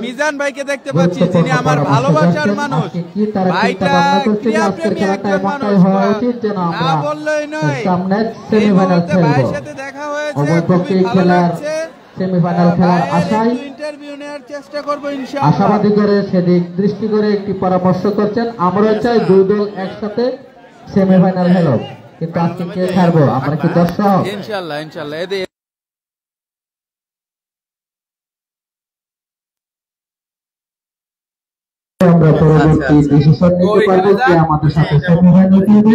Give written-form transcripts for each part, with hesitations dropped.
মিজান ভাইকে দেখতে পাচ্ছি, যিনি আমার ভালোবাসার মানুষ। ভাইটা ক্রীড়াপ্রেমী একজন মানুষ, না বললেই নয়। এই মুহূর্তে ভাইয়ের সাথে দেখা হয়েছে, খুবই ভালো লাগছে। সেমিফাইনাল খেলার আশায় ইন্টারভিউ নেওয়ার চেষ্টা করব ইনশাআল্লাহ। আশাবাদী করে সেদিক দৃষ্টি করে একটি পরামর্শ করছেন, আমরা চাই দুই দল একসাথে সেমিফাইনাল খেলুক, কিন্তু আজকে কে ছাড়বো? আমরা কি দর্শক? ইনশাআল্লাহ ইনশাআল্লাহ। আমরা পরবর্তী ডিসিশন নিতে পারবো কে আমাদের সাথে সেমিফাইনাল খেলবে।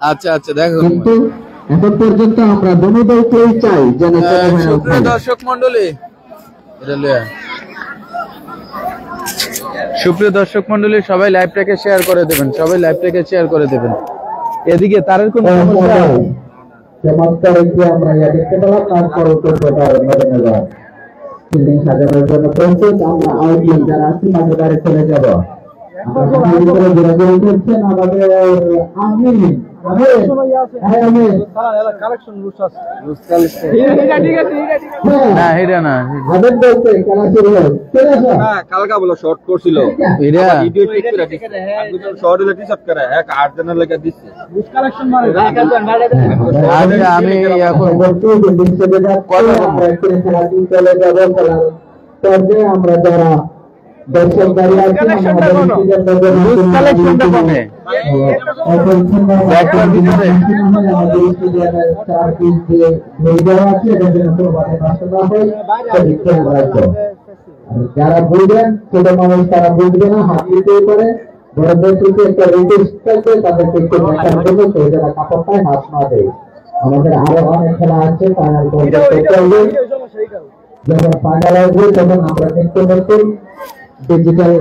আচ্ছা আচ্ছা, দেখো কিন্তু এখন পর্যন্ত আমরা দুই দলকেই চাই যেন সেমিফাইনাল খেলে। দর্শক মণ্ডলী, সুপ্রিয় দর্শক মণ্ডলী, সবাই লাইভটাকে শেয়ার করে দেবেন, সবাই লাইভটাকে শেয়ার করে দেবেন। এদিকে তারের কোন সমস্যা? চমৎকার একটি আমরা দেখতে পেলাম, তারপর ফিল্ডিং সাজানোর জন্য প্রস্তুত। আমরা আউটলাইন যারা আছি মাঝে চলে যাব। আমাদের আমিন কালকা বলো শর্ট করছিল, আমি আমরা যারা দর্শক দাঁড়িয়ে আছি যারা বুঝবেন, ছোট মানুষ তারা বুঝবে না, হাত দিতে পারে। বড়দেরকে একটা রিকোয়েস্ট করবে তাদেরকে একটু দেখার জন্য, সেই যারা কাপড়টায় হাত না দেয়। আমাদের আরো অনেক খেলা আছে, ফাইনাল যখন ফাইনাল আসবে তখন আমরা দেখতে পাচ্ছি ডিজিটাল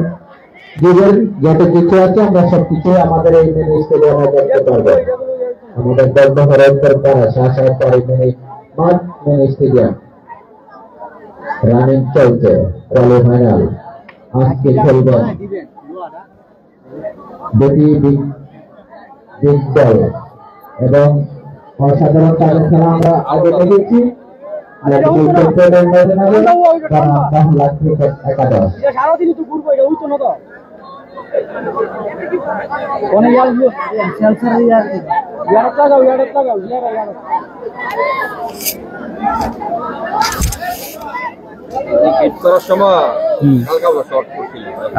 যুগের যত কিছু আছে আমরা সবকিছু আমাদের এই মিনি স্টেডিয়ামে দেখতে পারবো। আমাদের দর্দ হরণ দরকার মাঠ মিনি স্টেডিয়াম রানিং চলছে। কোয়ালিফাইনাল আজকে খেলবেন দুটি বিগ দল এবং অসাধারণ তাদের খেলা আমরা আগে দেখেছি।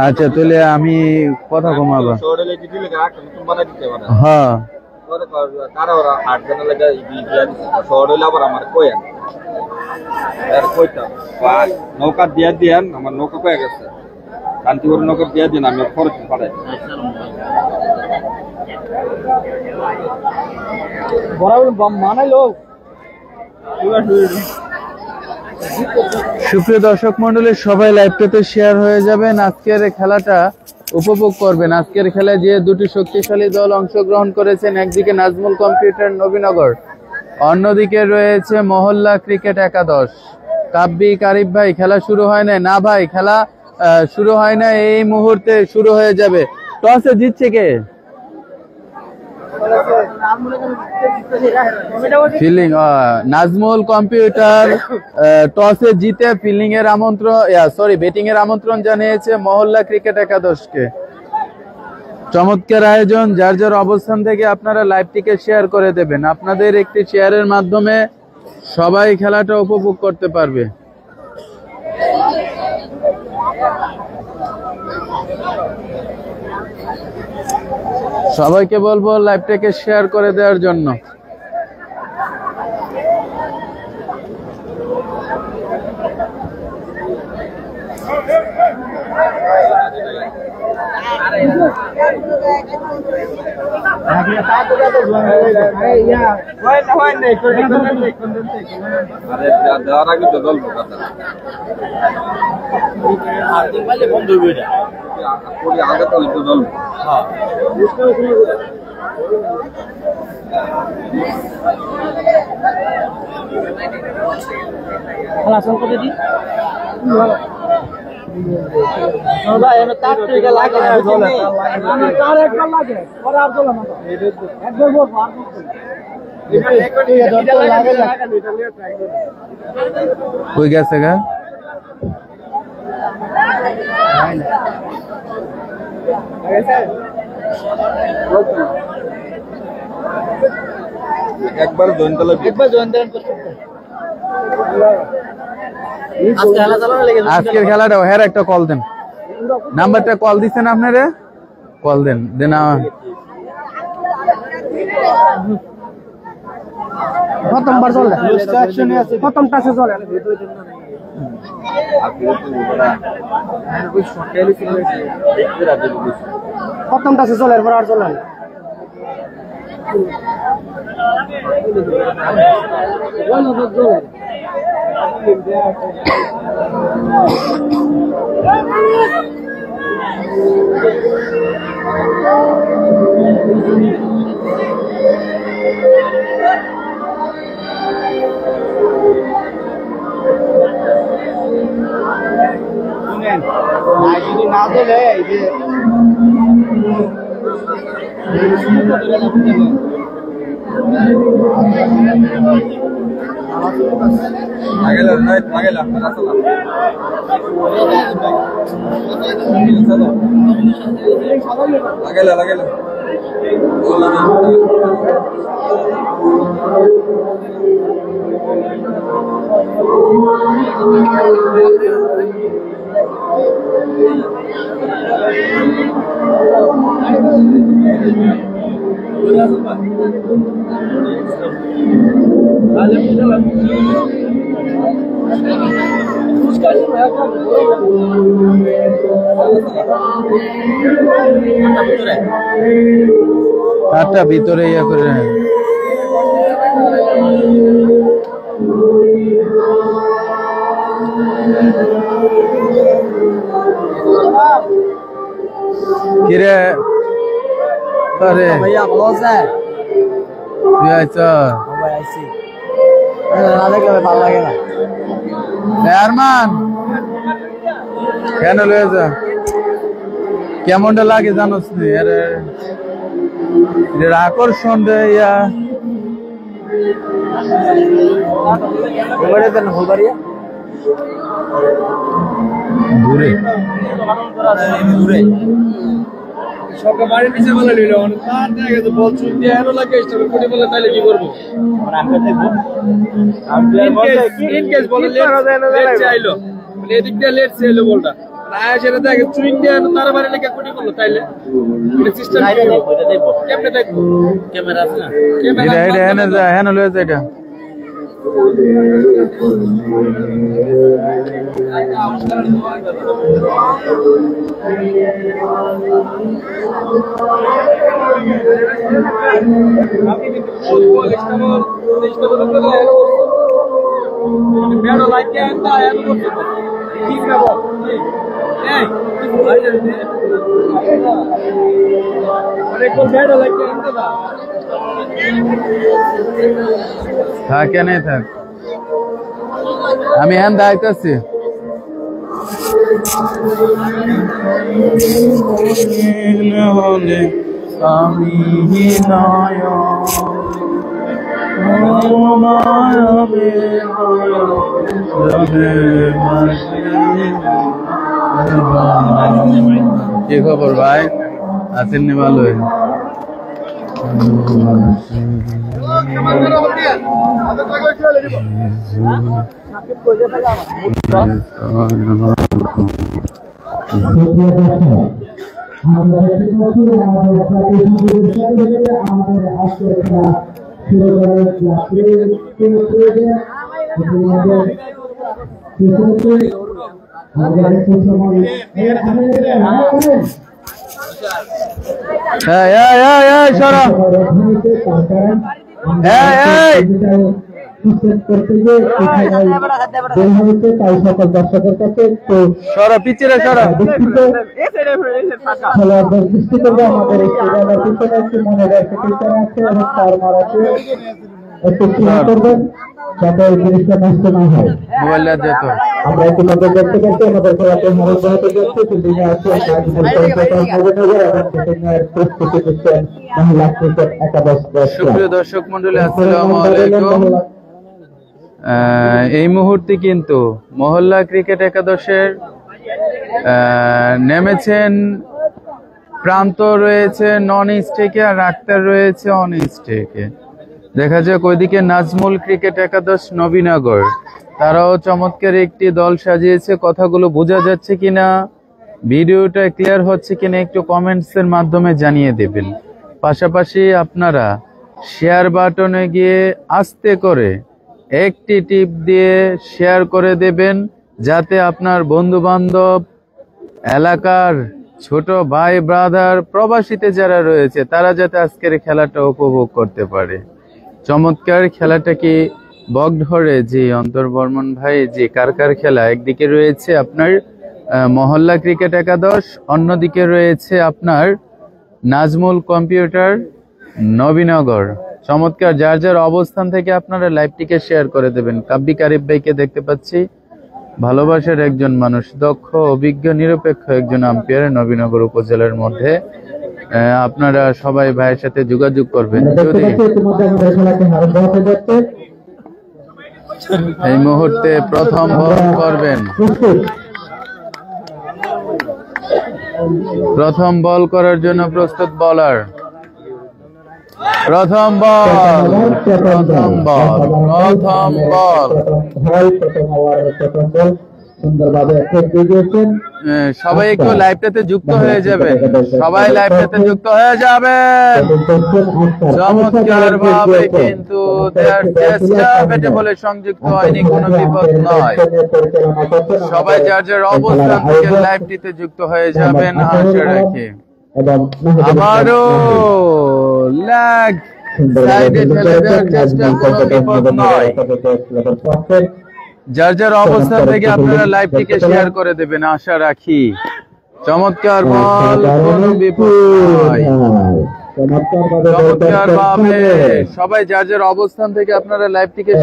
আচ্ছা, তাহলে আমি কথা কমাবো। হ্যাঁ, নৌকা দিয়া দিয়ান, আমার নৌকা পেয়ে গেছে, কান্তিপুর নৌকা দিয়া দিন, আমি খরচ পাঠাই। সুপ্রিয় দর্শক মন্ডলী, সবাই লাইভটাতে শেয়ার হয়ে যাবেন, আজকের খেলাটা উপভোগ করবেন। আজকের খেলায় যে দুটি শক্তিশালী দল অংশগ্রহণ করেছেন, একদিকে নাজমুল কম্পিউটার নবীনগর, অন্যদিকে রয়েছে মহল্লা ক্রিকেট একাদশ। কাব্বিক আরিফ ভাই, খেলা শুরু হয় না? না ভাই, খেলা শুরু হয় না, এই মুহূর্তে শুরু হয়ে যাবে। টসে জিতছে কে? ফিল্ডিং। নাজমুল কম্পিউটার টসে জিতে ফিল্ডিং এর ব্যাটিং এর আমন্ত্রণ জানিয়েছে মহল্লা ক্রিকেট একাদশকে। চমৎকার আয়োজন। যার যার অবস্থান থেকে আপনারা লাইভটিকে শেয়ার করে দেবেন। আপনাদের একটি শেয়ারের মাধ্যমে সবাই খেলাটা উপভোগ করতে পারবে। সবাইকে বলবো লাইভটাকে শেয়ার করে দেওয়ার জন্য। কই গেছে গা একবার জয়েন করলে আজকের খেলাটা হের একটা কল দেন নাম্বারটা কল দিচ্ছেন আপনারা কল দেন দেন প্রথম বার চলে প্রথম টাচে চলে প্রথম টাচে চলে এরপর আর চলে যদি না চলে लागेला তারটা ভিতরে ইয়া করে কিরে আরে ভাইয়া ভালো আছে তুই আইছা ভাই আইছি না দেখলে ভালো লাগে না আরমান কেন লয়ে যা কেমনটা লাগে জানোস নি আরে এর আকর্ষণ রে ইয়া এবারে দেন হলবাড়িয়া দূরে দূরে সবকে বাড়ির নিচে বলে নিল তার জায়গায় তো বল চুন দিয়ে এনো লাগে স্টপে কোটি বলে তাইলে কি করব মানে আমরা দেখব ইন কেস বলে লেট চাইলো মানে এদিক দিয়ে লেট চাইলো বলটা আয়া সেটা দেখে চুন দিয়ে এনো তার বাড়ি লেগে কোটি বললো তাইলে এটা সিস্টেম ওইটা দেখব কেমনে দেখবো ক্যামেরা আছে না এটা এটা হেনে যা হেনে লয়ে যা এটা Pero like que anda, ya no sé. Chica, vos. Hey, con pero like que anda. থাকে নাই থাক আমি হ্যান দাইতাছি আমি কি খবর ভাই আছেন নি ভালো পিছিয়ে একটু শেয়ার করবেন যাতে এই জিনিসটা নষ্ট না হয়। মোবাইল যেত আমরা ইতিমধ্যে দেখতে পাচ্ছি আমাদের খেলাতে হারণ হতে যাচ্ছে ফিল্ডিংয়ে আছে নবীনগর এবং ব্যাটিংয়ের প্রস্তুতি নিচ্ছেন মহিলা ক্রিকেট একাদশ দল। সুপ্রিয় দর্শক মন্ডলী, আসসালামু আলাইকুম। এই মুহূর্তে কিন্তু মহল্লা ক্রিকেট একাদশের নেমেছেন প্রান্ত রয়েছে নন স্টেকে আর আক্তার রয়েছে অন স্টেকে। দেখা যাক ওইদিকে নাজমুল ক্রিকেট একাদশ নবীনগর, তারাও চমৎকার একটি দল সাজিয়েছে। কথাগুলো বোঝা যাচ্ছে কিনা, ভিডিওটা ক্লিয়ার হচ্ছে কিনা একটু কমেন্টস এর মাধ্যমে জানিয়ে দেবেন। পাশাপাশি আপনারা শেয়ার বাটনে গিয়ে আস্তে করে একটি টিপ দিয়ে শেয়ার করে দেবেন, যাতে আপনার বন্ধু বান্ধব, এলাকার ছোট ভাই ব্রাদার, প্রবাসীতে যারা রয়েছে তারা যাতে আজকের খেলাটা উপভোগ করতে পারে। চমৎকার খেলাটা কি বগঢরে জি অন্তর বর্মন ভাই জি কার কার খেলা? একদিকে রয়েছে আপনার মহল্লা ক্রিকেট একাদশ, অন্যদিকে রয়েছে আপনার নাজমুল কম্পিউটার নবীনগর। চমৎকার, যার যার অবস্থান থেকে আপনারা লাইভটিকে শেয়ার করে দেবেন। কাব্বিক আরিফ ভাইকে দেখতে পাচ্ছি, ভালোবাসার একজন মানুষ, দক্ষ, অভিজ্ঞ, নিরপেক্ষ একজন আম্পায়ার নবীনগর উপজেলার মধ্যে। আপনারা সবাই ভাইয়ের সাথে যোগাযোগ করবেন। যদি এই মুহূর্তে প্রথম বল করবেন, প্রথম বল করার জন্য প্রস্তুত বোলার। প্রথম বল, প্রথম বল, প্রথম বল। সবাই একটু লাইভটাতে যুক্ত হয়ে যাবে, সবাই লাইভটাতে যুক্ত হয়ে যাবে। চমৎকার ভাবে কিন্তু বেটে বলে সংযুক্ত হয়নি, কোনো বিপদ নয়। সবাই যার যার অবস্থান থেকে লাইভটিতে যুক্ত হয়ে যাবেন আশা রাখি। আবারও ল্যাগ সাইডে ঠেলে দেওয়ার চেষ্টা, কোনো বিপদ নয়। যার যার অবস্থান থেকে আপনারা লাইভটিকে শেয়ার করে দেবেন আশা রাখি। চমৎকার বল, কোনো বিপদ নয়। চমৎকার ভাবে সবাই যার যার অবস্থান থেকে আপনারা লাইভটিকে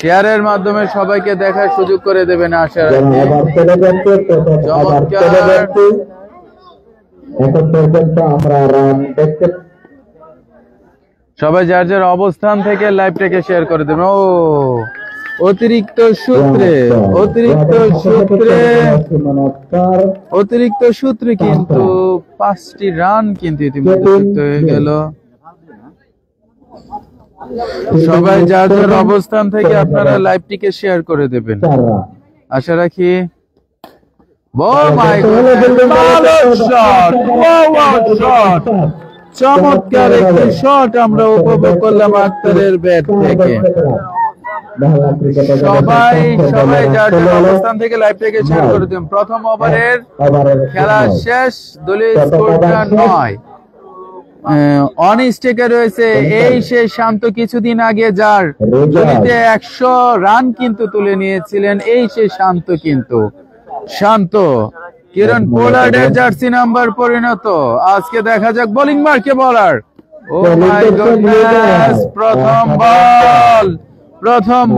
শেয়ারের মাধ্যমে সবাইকে দেখার সুযোগ করে দেবেন আশা রাখি। চমৎকার, সবাই যার যার অবস্থান থেকে লাইভটাকে শেয়ার করে দেবেন। ও অতিরিক্ত সূত্রে কিন্তু 5টি রান কিন্তু ইতিমধ্যে যুক্ত হয়ে গেল। সবাই যার যার অবস্থান থেকে আপনারা লাইভটিকে শেয়ার করে দেবেন আশা রাখি। চমৎকার একটি শট আমরা উপভোগ করলাম আক্তারের ব্যাট থেকে। সবাই যার যার অবস্থান থেকে লাইভটাকে শেয়ার করে দিন। প্রথম ওভারের খেলা শেষ, দলীয় স্কোরটা 9। অন স্টেকে রয়েছে এই সেই শান্ত, কিছুদিন আগে যার দলীতে 100 রান কিন্তু তুলে নিয়েছিলেন, এই সেই শান্ত। কিন্তু শান্ত কিরণ পোলার্ডের জার্সি নাম্বার পরিণত। আজকে দেখা যাক বোলিং মার্কে বলার। ও মাই গডনেস, প্রথম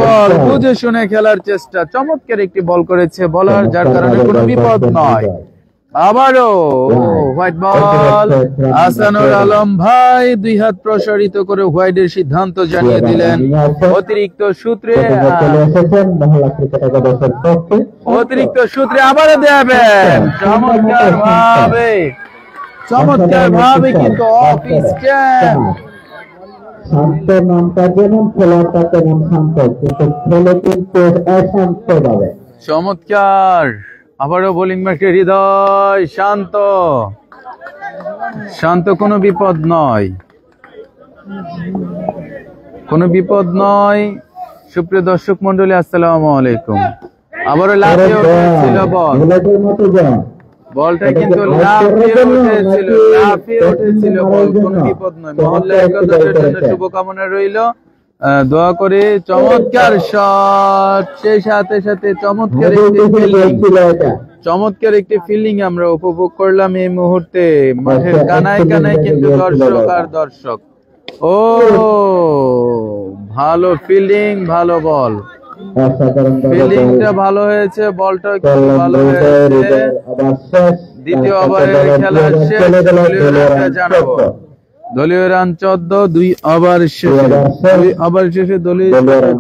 বল বুঝে শুনে খেলার চেষ্টা। চমৎকার একটি বল করেছে বলার, যার কারণে কোনো বিপদ নয়। আবারও হোয়াইট বল। আসানুর আলম ভাই 2 হাত প্রসারিত করে হোয়াইটের সিদ্ধান্ত জানিয়ে দিলেন। অতিরিক্ত সূত্রে আবারও দেবেন। চমৎকার ভাবে কিন্তু অফ স্ট্যাম্প। শান্ত নামটা যেমন, খেলাটা তেমন শান্ত, কিন্তু খেলে কিন্তু অশান্ত ভাবে। চমৎকার, আবারও বোলিং মার্কে হৃদয়। শান্ত, কোনো বিপদ নয়। সুপ্রিয় দর্শক মন্ডলী, আসসালামু আলাইকুম। আবারও লাফিয়ে উঠেছিল বলটা, কিন্তু লাফিয়ে উঠেছিল বল, কোনো বিপদ নয়। মহল্লা একাদশের জন্য শুভকামনা রইল, দোয়া করে। চমৎকার শট, সেই সাথে সাথে চমৎকার একটি ফিল্ডিং আমরা উপভোগ করলাম এই মুহূর্তে। মাঠের কানায় কানায় কিন্তু দর্শক। ও ভালো ফিল্ডিং, ভালো বল। অসাধারণ ফিল্ডিংটা ভালো হয়েছে, বলটা খুব ভালো হয়েছে। দ্বিতীয় ওভারের খেলা শেষ, দলীয় রানটা জানাবো। দলীয় রান 14, 2 ওভার শেষে দলীয়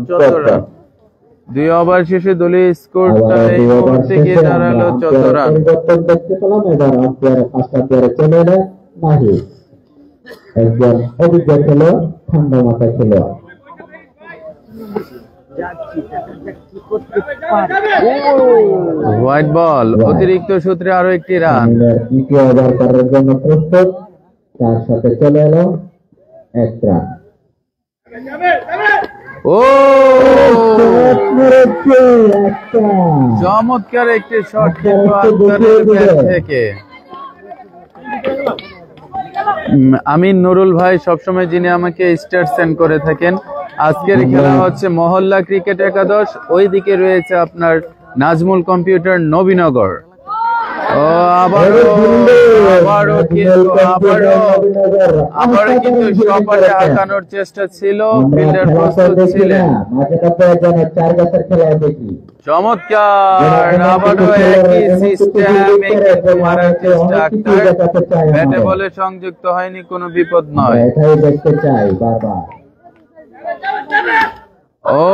14 রান। 2 ওভার শেষে দলীয় স্কোরটা এই মুহূর্তে গিয়ে দাঁড়ালো 14 রান। দেখতে পেলাম এবার আম্পায়ার পাঁচটা প্লেয়ারে চলে এলেন নাহি, একজন অভিজ্ঞ খেলোয়াড়, ঠান্ডা মাথা খেলোয়াড়। হোয়াইট বল, অতিরিক্ত সূত্রে আরো একটি রান। দ্বিতীয় ওভার করার জন্য প্রস্তুত, তার সাথে চলে এলো 1 রান। ও চমৎকার একটি শট কিন্তু আজকারের ব্যাট থেকে। আমিন নুরুল ভাই সবসময় যিনি আমাকে স্টার সেন্ড করে থাকেন। আজকের খেলা হচ্ছে মহল্লা ক্রিকেট একাদশ, ওইদিকে রয়েছে আপনার নাজমুল কম্পিউটার নবীনগর। ও আবারও কিন্তু সপাটে আঁকানোর চেষ্টা ছিল, ফিল্ডার প্রস্তুত ছিলেন। চমৎকার, আবারও একই সিস্টেমে কিন্তু মারার চেষ্টা। ব্যাটে বলে সংযুক্ত হয়নি, কোনো বিপদ নয়। দেখতে চাই বারবার। ও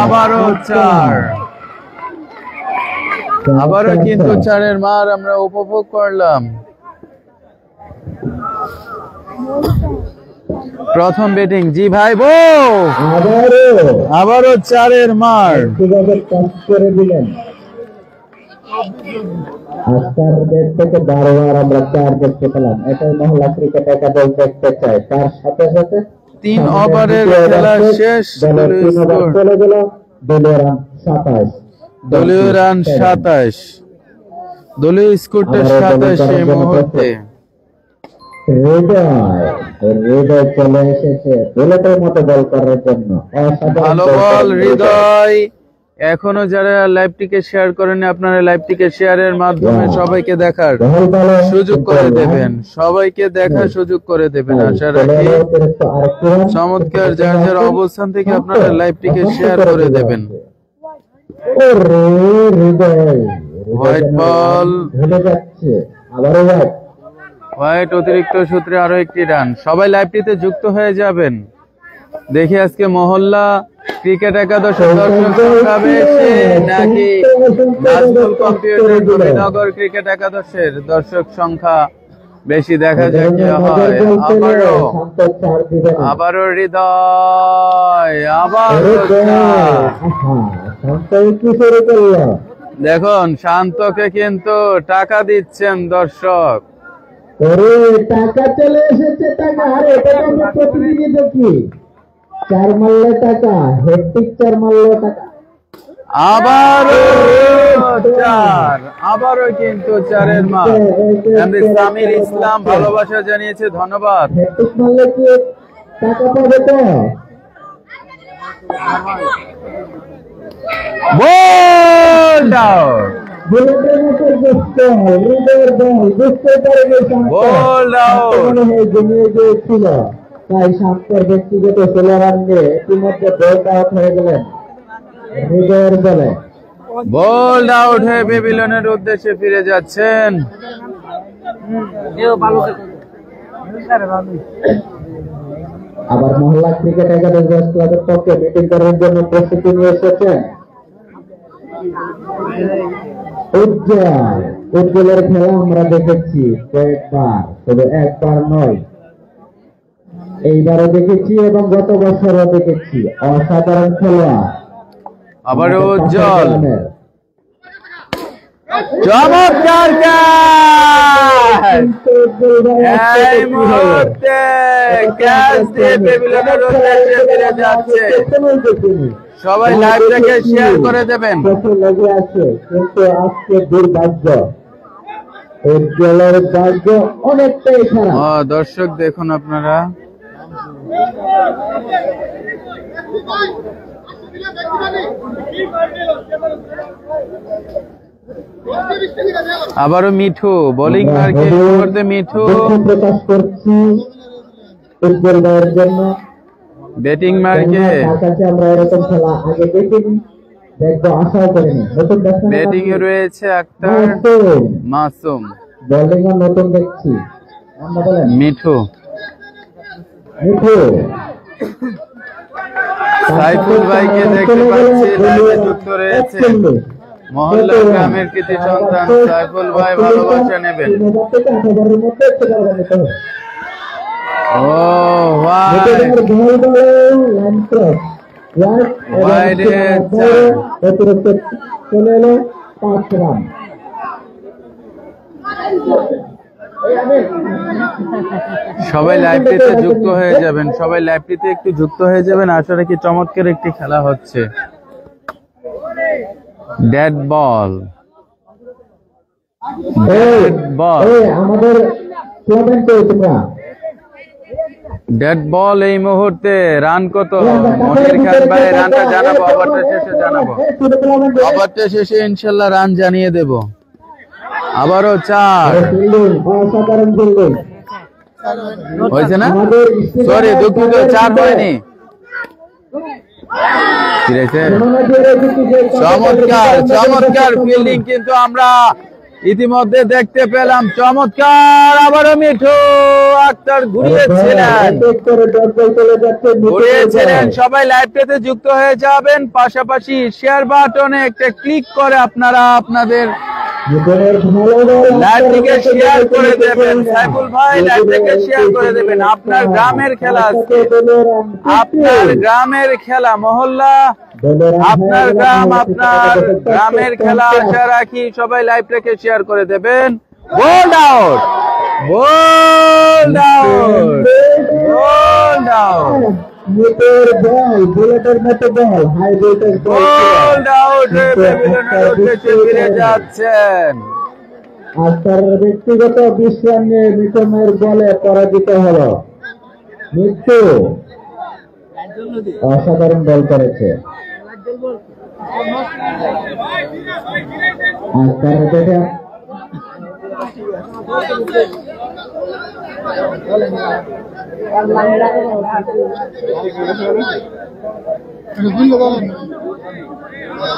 আবারও 4, আবারও কিন্তু 4-এর মার আমরা উপভোগ করলাম। প্রথম ব্যাটিং, জি ভাই বো, আবারও 4-এর মার। করে দিলেন আজকের ব্যাট থেকে বারবার আমরা 4 দেখতে পেলাম। এটাই মহল্লা ক্রিকেট একাদশ দেখতে চাই। তার সাথে সাথে 3 ওভারের খেলা শেষ, চলে গেল দলীয় রান 27। দলীয় রান 27, দলীয় স্কোরটা 27 এই মুহূর্তে। হৃদয় চলে এসেছে বুলেটের মতো বল করার জন্য। ভালো বল হৃদয়। এখনো যারা লাইভটিকে শেয়ার করেনি, আপনারা লাইভটিকে শেয়ারের মাধ্যমে সবাইকে দেখার সুযোগ করে দেবেন, সবাইকে দেখার সুযোগ করে দেবেন আশা রাখি। চমৎকার, যার যার অবস্থান থেকে আপনারা লাইভটিকে শেয়ার করে দেবেন। হোয়াইট বল, হোয়াইট অতিরিক্ত সূত্রে আরো একটি রান। সবাই লাইভটিতে যুক্ত হয়ে যাবেন। দেখি আজকে মহল্লা ক্রিকেট একাদশের দর্শক সংখ্যা বেশি নাকি নাজমুল কম্পিউটার নবীনগর ক্রিকেট একাদশের দর্শক সংখ্যা বেশি, দেখা যাক কি হয়। আবারও হৃদয়, দেখুন শান্তকে কিন্তু টাকা দিচ্ছেন দর্শক। টাকা চলে এসেছে, টাকা। আরে প্রতিদিনই দেখি 4 মারলে টাকা, হেডটিক 4 মারলে টাকা। আবারও কিন্তু 4-এর মার। সামির ইসলাম ভালোবাসা জানিয়েছে, ধন্যবাদ। হেডটিক মারলে কি টাকা পাবে তো? বোল্ড আউট, বুলেটের মতো বুঝতে হৃদয়ের বল বুঝতে পারে বোল্ড আউট ছিল। তাই শান্তের ব্যক্তিগত 16 রান দিয়ে ইতিমধ্যে বোল্ড আউট হয়ে গেলেন হৃদয়ের বলে। বোল্ড আউট হয়ে প্যাভিলিয়নের উদ্দেশ্যে ফিরে যাচ্ছেন। আবার মহল্লা ক্রিকেট একাদশ ক্লাবের পক্ষে মিটিং করার জন্য প্রস্তুতি নিয়ে এসেছেন উজ্জ্বলের খেলা আমরা দেখেছি কয়েকবার, শুধু একবার নয়, এইবারও দেখেছি এবং গত বছরও দেখেছি। অসাধারণ খেলোয়াড় আবার উজ্জ্বল, চমৎকার এই মুহূর্তে ক্যাচ দিয়ে প্যাভিলিয়নের উদ্দেশ্যে ফিরে যাচ্ছে। সবাই লাইভটাকে শেয়ার করে দেবেন। লেগে আছে, কিন্তু আজকে দুর্ভাগ্য, উজ্জ্বলের ভাগ্য অনেকটাই খারাপ। দর্শক দেখুন আপনারা, আবারও মিঠু বোলিং মার্কেট করতে, মিঠু প্রকাশ করছি উজ্জ্বল ভাইয়ের জন্য। ব্যাটিং মার্কে তার কাছে আমরা এরকম খেলা আগে দেখিনি, দেখবো আশাও করিনি। নতুন ব্যাটিং এ রয়েছে আক্তার, মাসুম, বোলিং এ নতুন দেখছি, আমরা বলেন মিঠু, মিঠু, সাইফুল ভাইকে দেখতে পাচ্ছি লাইভে যুক্ত রয়েছে। মহল্লা গ্রামের কৃতি সন্তান সাইফুল ভাই ভালোবাসা নেবেন। ও ভাই চলে এলো 5 রান। সবাই লাইভটিতে যুক্ত হয়ে যাবেন, সবাই লাইভটিতে একটু যুক্ত হয়ে যাবেন। আসলে কি চমৎকার একটি খেলা হচ্ছে। ডেড বল, আমাদের ডেড বল এই মুহূর্তে। রান কত? মনির খান ভাই রানটা জানাবো, ওভারটা শেষে জানাবো। ওভারটা শেষে ইনশাল্লাহ রান জানিয়ে দেব। আবারও 4 হয়েছে না? সরি দুঃখিত, 4 হয়নি। চমৎকার চমৎকার ফিল্ডিং কিন্তু আমরা ইতিমধ্যে দেখতে পেলাম। চমৎকার, আবারও মিঠু আক্তার ঘুরিয়েছিলেন। সবাই লাইভটাতে যুক্ত হয়ে যাবেন, পাশাপাশি শেয়ার বাটনে একটা ক্লিক করে আপনারা আপনাদের লাইভটিকে শেয়ার করে দেবেন। সাইফুল ভাই লাইভটিকে শেয়ার করে দেবেন। আপনার গ্রামের খেলা, আপনার গ্রামের খেলা, মহল্লা, আপনার গ্রাম, আপনার গ্রামের খেলা আশা রাখি সবাই লাইভটাকে শেয়ার করে দেবেন। Bold out, bold out, bold out, bold out. ফিরে যাচ্ছেন। আর তার ব্যক্তিগত বিশ্রাম নিয়ে মিঠুনের বলে পরাজিত হলো। মিঠু অসাধারণ বল করেছে। আর তার দেখে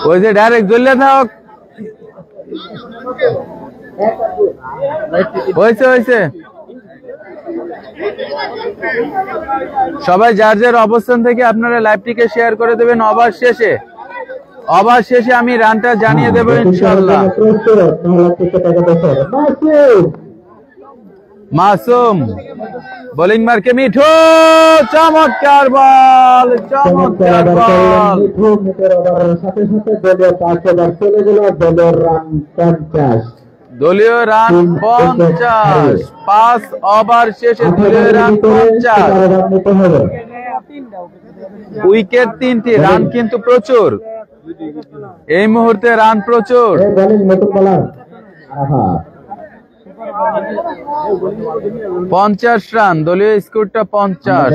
ওই যে ডাইরেক্ট জ্বললে থাক। হয়েছে হয়েছে। সবাই যার যার অবস্থান থেকে আপনারা লাইভটিকে শেয়ার করে দেবেন। ওভার শেষে আমি রানটা জানিয়ে দেবো ইনশাআল্লাহ। মাসুম বোলিং মার্কে মিঠু, চমৎকার বল, চমৎকার বল। সাথে সাথে দলীয় 5 ওভার চলে গেল। দলের রান 50, দলীয় রান 50। 5 ওভার শেষে দলীয় রান 50। উইকেট 3টি, রান কিন্তু প্রচুর এই মুহূর্তে, রান প্রচুর। 50 রান, দলীয় স্কোরটা 50।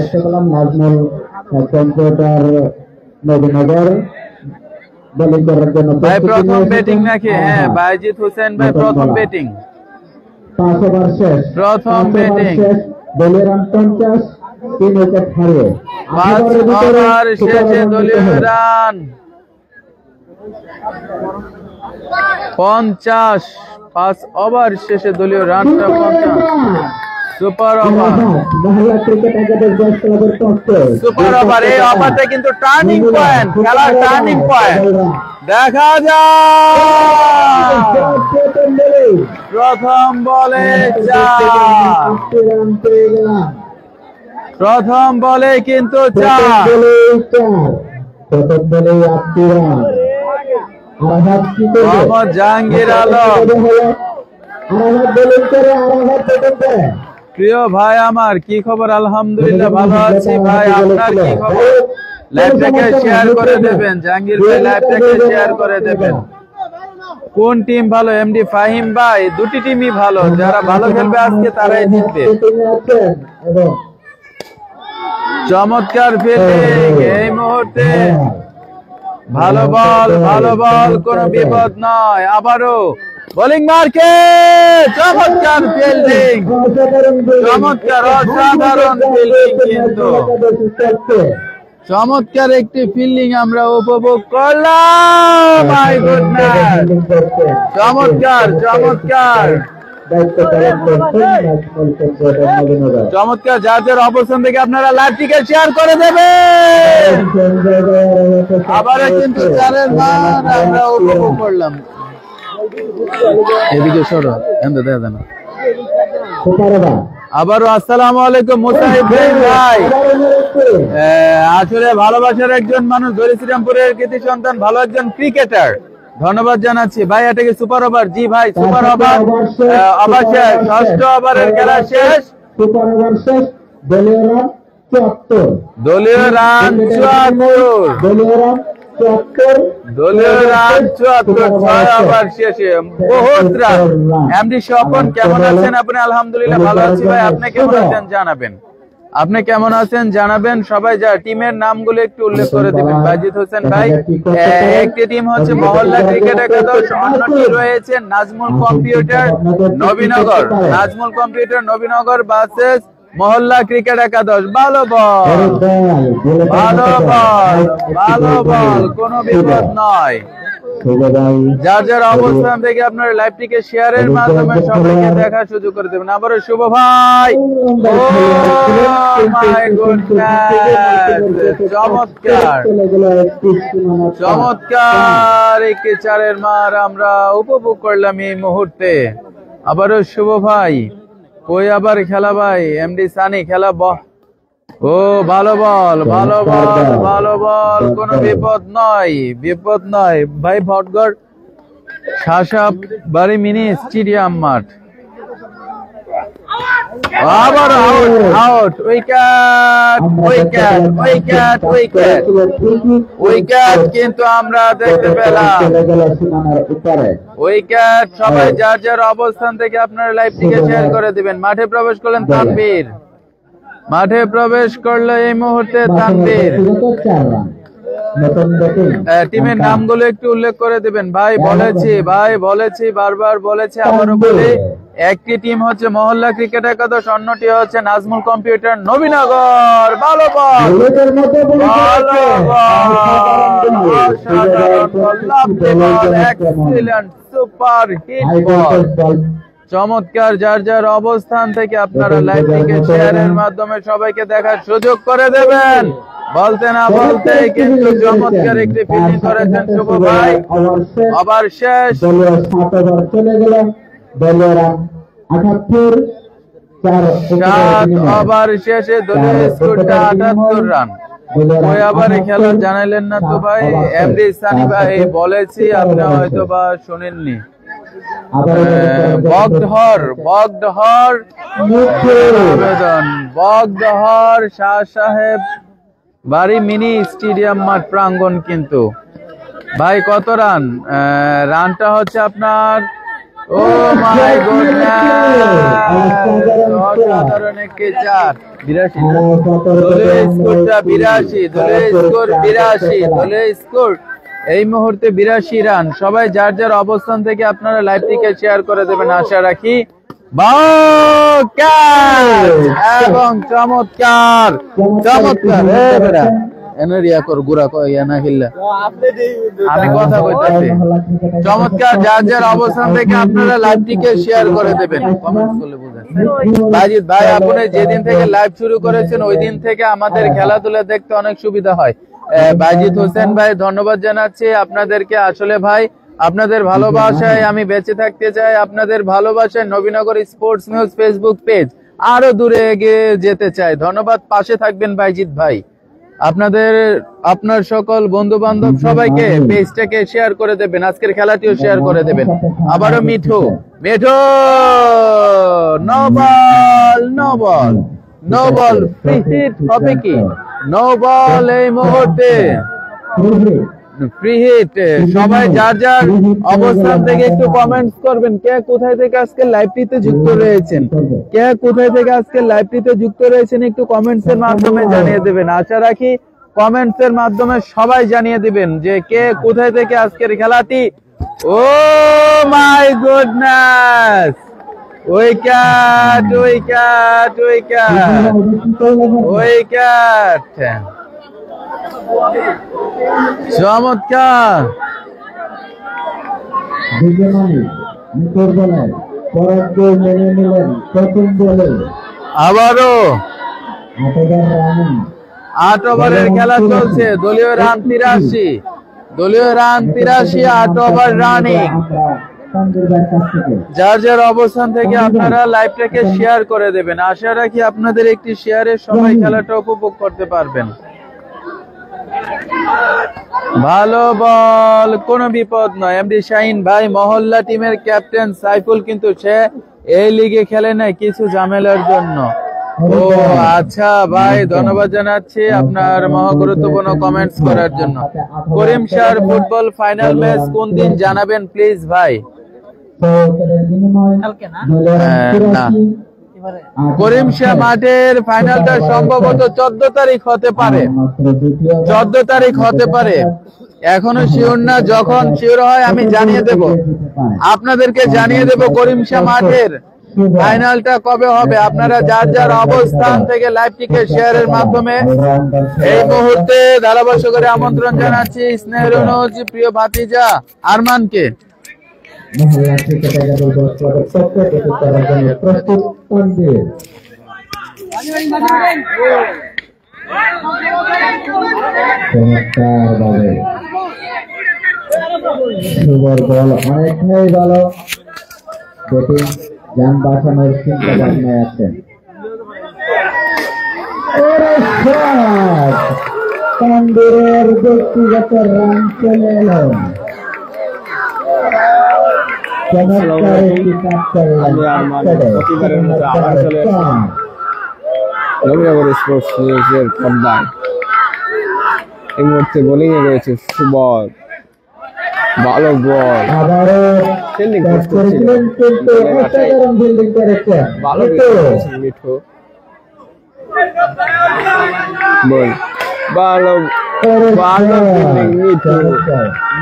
ভাই প্রথম ব্যাটিং নাকি? হ্যাঁ, বাইজিৎ হোসেন ভাই প্রথম ব্যাটিং। 5 ওভার শেষ, প্রথম ব্যাটিং। দলীয় রান 50, 3 উইকেট হারিয়ে 5 ওভার শেষে দলীয় রান 50। 5 ওভার শেষে দলীয় রানটা 50। Super over, super over. এই ওভারটা কিন্তু টার্নিং পয়েন্ট, খেলার টার্নিং পয়েন্ট। দেখা যায় প্রথম বলে 4, প্রথম বলে কিন্তু 4। প্রথম বলে 8 রান। মোহাম্মদ জাহাঙ্গীর আলম, প্রিয় ভাই আমার, কি খবর? আলহামদুলিল্লাহ ভালো আছি ভাই, আপনার কি খবর? লাইভটাকে শেয়ার করে দেবেন জাহাঙ্গীর ভাই, লাইভটাকে শেয়ার করে দেবেন। কোন টিম ভালো? এমডি ফাহিম ভাই, দুটি টিমই ভালো। যারা ভালো খেলবে আজকে তারাই জিতবে। চমৎকার ফিল্ডিং এই মুহূর্তে। ভালো বল, ভালো বল, কোনো বিপদ নয়। আবারও বোলিং মার্কে, চমৎকার ফিল্ডিং, চমৎকার অসাধারণ ফিল্ডিং। কিন্তু চমৎকার একটি ফিল্ডিং আমরা উপভোগ করলাম। মাই গুডনেস, চমৎকার চমৎকার চমৎকার। যাদের অবস্থান থেকে আপনারা লাইভটিকে শেয়ার করে দেবেন। আবার কিন্তু চারের মান আমরা উপভোগ করলাম। এদিকে সরো, এন্ড দেয়া দেন। আবারও আসসালামু আলাইকুম মুসাহিব ভাই। আসলে ভালোবাসার একজন মানুষ, শ্রীরামপুরের কৃতি সন্তান, ভালো একজন ক্রিকেটার। ধন্যবাদ জানাচ্ছি ভাই। এটা কি সুপার ওভার? জি ভাই, সুপার ওভার। ওভার শেষ, ষষ্ঠ ওভারের খেলা শেষ। সুপার ওভার শেষ। দলীয় রান 74। দলীয় রান 74। দলীয় রান 74। 6 ওভার শেষে বহুত রান। এমডি স্বপন কেমন আছেন আপনি? আলহামদুলিল্লাহ ভালো আছি ভাই। আপনি কেমন আছেন জানাবেন। আপনি কেমন আছেন জানাবেন। সবাই যা টিমের নামগুলো একটু উল্লেখ করে দিবেন। বাজিদ হোসেন ভাই, একটি টিম হচ্ছে মহল্লা ক্রিকেট একাদশ, অন্যটি রয়েছে Nazmul computer Nabinagar. Nazmul computer Nabinagar versus মহল্লা ক্রিকেট একাদশ। ভালো বল, ভালো বল, ভালো বল, কোনো বিপদ নয়। যার যার অবস্থান থেকে আপনার লাইভটিকে শেয়ারের মাধ্যমে সবাইকে দেখার সুযোগ করে দেবেন। আবারও শুভ ভাই, চমৎকার চমৎকার একটি চারের মার আমরা উপভোগ করলাম এই মুহূর্তে। আবারও শুভ ভাই, কই আবার খেলা ভাই? এমডি সানি খেলা। ও ভালো বল, ভালো বল, ভালো বল, কোনো বিপদ নয়, বিপদ নয় ভাই। ভটগড় শাসাব বাড়ি মিনি স্টেডিয়াম মাঠ। আবার out, out, wicket, wicket, wicket, wicket, wicket কিন্তু আমরা দেখতে পেলাম। উইকেট। সবাই যার যার অবস্থান থেকে আপনারা লাইভটিকে শেয়ার করে দিবেন। মাঠে প্রবেশ করলেন তানভীর। মাঠে প্রবেশ করলো এই মুহূর্তে তানভীর। টিমের নামগুলো একটু উল্লেখ করে দিবেন ভাই। বলেছি ভাই, বলেছি, বারবার বলেছি, আবারও বলি। একটি টিম হচ্ছে মহল্লা ক্রিকেট একাদশ, অন্যটি হচ্ছে নাজমুল কম্পিউটার নবীনগর। ভালো বল, ভালো বল, অসাধারণ বল, লাভলি বল, এক্সিলেন্ট, সুপার হিট বল। চমৎকার। যার যার অবস্থান থেকে আপনারা লাইভটিকে শেয়ারের মাধ্যমে সবাইকে দেখার সুযোগ করে দেবেন। বলতে না বলতে কিন্তু চমৎকার একটি ফিল্ডিং করেছেন শুভ ভাই। ওভার শেষ। চলে গেল। দলীয় রান 78। 7 ওভার শেষে দলীয় স্কোরটা 78 রান। ওই আবার খেলা জানাইলেন না তো ভাই? এমডি সানি ভাই বলেছি, আপনি হয়তো বা শুনেননি। বগডহর, বগডহর আবেদন, বগডহর শাহ সাহেব বাড়ি মিনি স্টেডিয়াম মাঠ প্রাঙ্গণ। কিন্তু ভাই কত রান? রানটা হচ্ছে আপনার, ও মাই গডনেস, অসাধারণ একটি 4। 82। দলীয় স্কোরটা 82, দলীয় স্কোর 82, দলীয় স্কোর এই মুহূর্তে 82 রান। সবাই যার যার অবস্থান থেকে আপনারা লাইভটিকে শেয়ার করে দেবেন আশা রাখি। এবং চমৎকার চমৎকার আমি কথা কইতাছি। চমৎকার। যার যার অবস্থান থেকে আপনারা লাইভটিকে শেয়ার করে দেবেন। বাজিদ ভাই, আপনি যেদিন থেকে লাইভ শুরু করেছেন ওই দিন থেকে আমাদের খেলাধুলা দেখতে অনেক সুবিধা হয়। বাজিদ হোসেন ভাই ধন্যবাদ জানাচ্ছি আপনাদেরকে। আসলে ভাই আপনাদের ভালোবাসায় আমি বেঁচে থাকতে চাই। আপনাদের ভালোবাসায় Nabinagar sports news Facebook page আরো দূরে এগিয়ে যেতে চাই। ধন্যবাদ। পাশে থাকবেন বাইজিদ ভাই। আপনার সকল বন্ধু বান্ধব সবাইকে পেজটাকে শেয়ার করে দেবেন। আজকের খেলাটিও শেয়ার করে দেবেন। আবারও Mithu, Mithu, no ball, no ball, no ball, free hit হবে কি? নো বল এই মুহূর্তে, ফ্রি হিট। সবাই যার যার অবস্থান থেকে একটু কমেন্টস করবেন। কে কোথায় থেকে আজকে লাইভটিতে যুক্ত রয়েছেন, কে কোথায় থেকে আজকে লাইভটিতে যুক্ত রয়েছেন একটু কমেন্টস এর মাধ্যমে জানিয়ে দেবেন। আশা রাখি কমেন্টস এর মাধ্যমে সবাই জানিয়ে দিবেন যে কে কোথায় থেকে আজকের খেলাটি। Oh my goodness, wicket, wicket, wicket, wicket. চমৎকার। আবারও 8 ওভারের খেলা চলছে। দলীয় রান 83, দলীয় রান 83, 8 ওভার রানিং। যার যার অবস্থান থেকে আপনারা লাইভটাকে শেয়ার করে দেবেন। আশা রাখি আপনাদের একটি শেয়ারে সবাই খেলাটা উপভোগ করতে পারবেন। ভালো বল, কোনো বিপদ নয়। এমডি শাহিন ভাই মহল্লা টিমের ক্যাপ্টেন সাইফুল কিন্তু সে এই লিগে খেলে নাই কিছু ঝামেলার জন্য। ও আচ্ছা ভাই, ধন্যবাদ জানাচ্ছি আপনার মহা গুরুত্বপূর্ণ কমেন্টস করার জন্য। করিম শাহ ফুটবল ফাইনাল ম্যাচ কোন দিন জানাবেন প্লিজ ভাই। না, করিম শাহ মাঠের ফাইনালটা সম্ভবত 14 তারিখ হতে পারে, 14 তারিখ হতে পারে। এখনো শিওর না, যখন শিওর হয় আমি জানিয়ে দেব, আপনাদেরকে জানিয়ে দেব করিম শাহ মাঠের ফাইনালটা কবে হবে। আপনারা যার যার অবস্থান থেকে লাইভটিকে শেয়ারের মাধ্যমে এই মুহূর্তে ধারাভাষ্যকারে আমন্ত্রণ জানাচ্ছি স্নেহের অনুজ প্রিয় ভাতিজা আরমানকে। অনেকটাই ভালো যান বাঁচানোর চিন্তা ভাবনায় আছেন। তানভীরের ব্যক্তিগত রান চলে এলো। চমৎকার একটি কাজ করলেন। নবীনগর স্পোর্টস নিউজের পর্দায় এই মুহূর্তে বোলিং এ রয়েছে সুবল। ভালো বল, আবারও ফিল্ডিং করেছিলেন কিন্তু অসাধারণ ফিল্ডিং করেছেন। ভালো মিঠু বল, ভালো ভালো ফিল্ডিং মিঠু,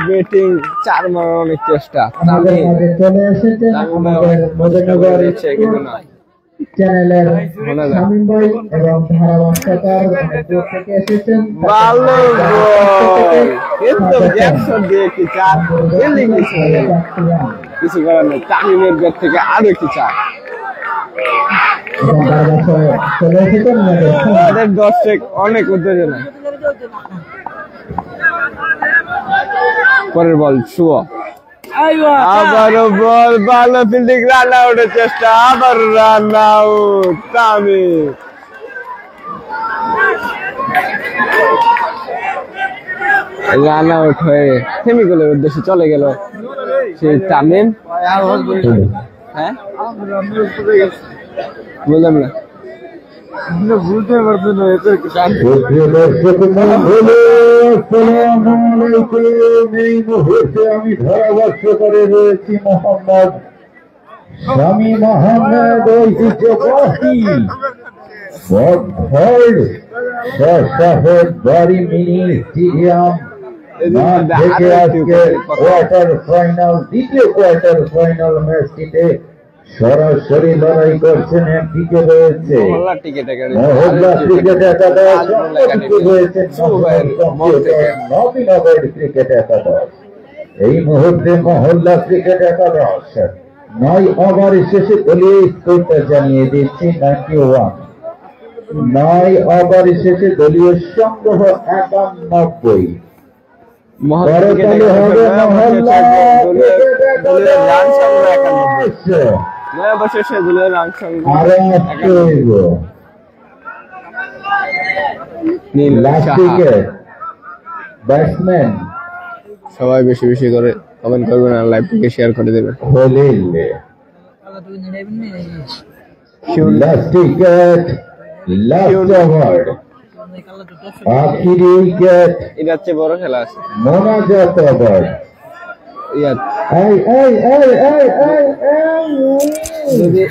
ব্যাটিং 4 মারার অনেক চেষ্টা। আমাদের মাঝে চলে এসেছেন আমাদের মজনগর চ্যানেলের শামীম ভাই এবং ধারাভাষ্যকার থেকে এসেছেন। ভালো বল, একদম জ্যাকসন দিয়ে কি চার ফিল্ডিং কিছু করার নেই। তামিমের ব্যাট থেকে আরো একটি চার। চলে এসেছেন আমাদের দর্শক অনেক উত্তেজনা। পরের বল শুভ, আবারও বল, ভালো ফিল্ডিং, রান আউটের চেষ্টা, আবার run out Tamim. Run out হয়ে সেমিগোলের উদ্দেশ্যে চলে গেল সেই তামিম। হ্যাঁ বললাম না, বুঝতে পারছেন না। আমি ধারাভাষ্য করে রয়েছি মোহাম্মদ শামীম আহমেদ ঐতিহ্যবাহী বাড়ি মিনি স্টেডিয়াম থেকে আজকে কোয়ার্টার ফাইনাল, দ্বিতীয় কোয়ার্টার ফাইনাল ম্যাচটিতে সরাসরি লড়াই করছেন। একদিকে রয়েছে মহল্লা ক্রিকেট একাদশ, অন্যদিকে রয়েছে নবীনগর ক্রিকেট একাদশ। এই মুহূর্তে মহল্লা ক্রিকেট একাদশ 9 ওভার শেষে দলীয় স্কোরটা জানিয়ে দিচ্ছি 91। 9 ওভার শেষে দলীয় সংগ্রহ 91। ব্যাটসম্যান সবাই বেশি বেশি করে কমেন্ট করবেন আর লাইভটিকে শেয়ার করে দেবেন। লাস্ট উইকেট, লাস্ট ওভার, আখিরি উইকেট, এটার চেয়ে বড় খেলা আছে। মোনাজাত ওভার। যদি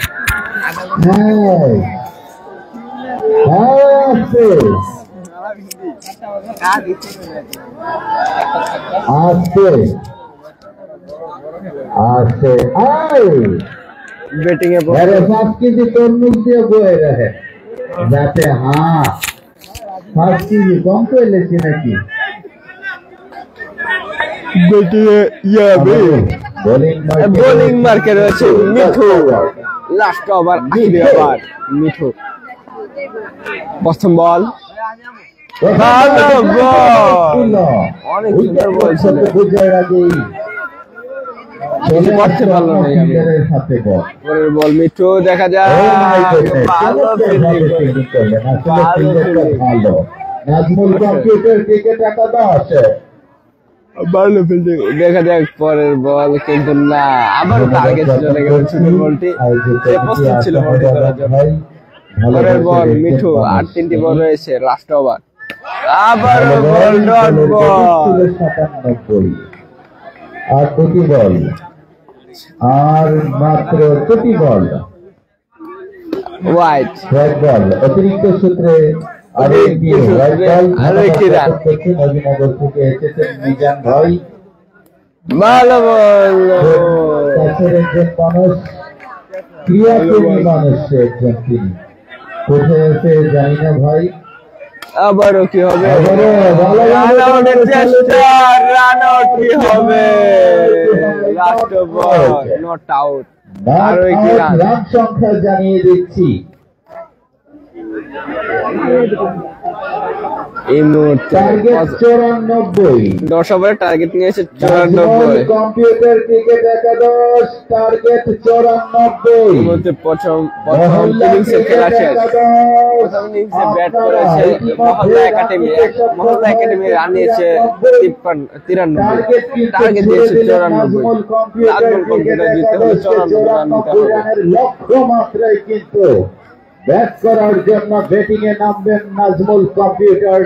बैटिंग मेरे साथ की तरमुख से बोए रहे जाते। हाँ ফার্স্ট কম তো এলেছে নাকি বোলিং মার্কে রয়েছে মিঠু, লাস্ট ওভার আখেরি ওভার মিঠু। প্রথম বল, ভালো বল, অনেক সুন্দর বল ছিল, কিছু করতে পারলো না। পরের বল মিঠু, দেখা যায় ভালো ফিল্ডিং করলেন, ভালো নাজমুল কম্পিউটার ক্রিকেট একাদশ ভালো ফিল্ডিং। দেখা যাক পরের বল, কিন্তু না, আবারও টার্গেট চলে গেল ছোট বলটি, সে প্রস্তুত ছিল বলটি করার জন্য। পরের বল মিঠু, আর 3টি বল রয়েছে, লাস্ট ওভার, আবারও বল, ডট বল, 97 আর 2টি বল, আর মাত্র 2টি বল, হোয়াইট বল। অতিরিক্ত সূত্রে আরেকটি রান। নবীনগর থেকে এসেছেন মিজান ভাই, ভালো বল, কাছের একজন মানুষ, ক্রিয়াপ্রেমী মানুষ একজন, তিনি কোথায় আছে জানি না ভাই। আবারও কি হবে, রান আউটের চেষ্টা, রান আউট কি হবে, লাস্ট বল, নট আউট। আরো একটি রান সংখ্যা জানিয়ে দিচ্ছি, এই মুহূর্তে টার্গেট 94, 10 ওভারে টার্গেট নিয়েছে 94। কম্পিউটার ক্রিকেট একাদশ টার্গেট 94। এই মুহূর্তে প্রথম ইনিংসের খেলা শেষ। প্রথম ইনিংসে ব্যাট করেছে মহল্লা একাডেমি, মহল্লা একাডেমি রান নিয়েছে 93, টার্গেট দিয়েছে 94। নাজমুল কম্পিউটার জিততে হলে 94 রান নিতে হবে। লক্ষ্যমাত্রায় কিন্তু ব্যাট করার জন্য ব্যাটিং এ নামবেন নাজমুল কম্পিউটার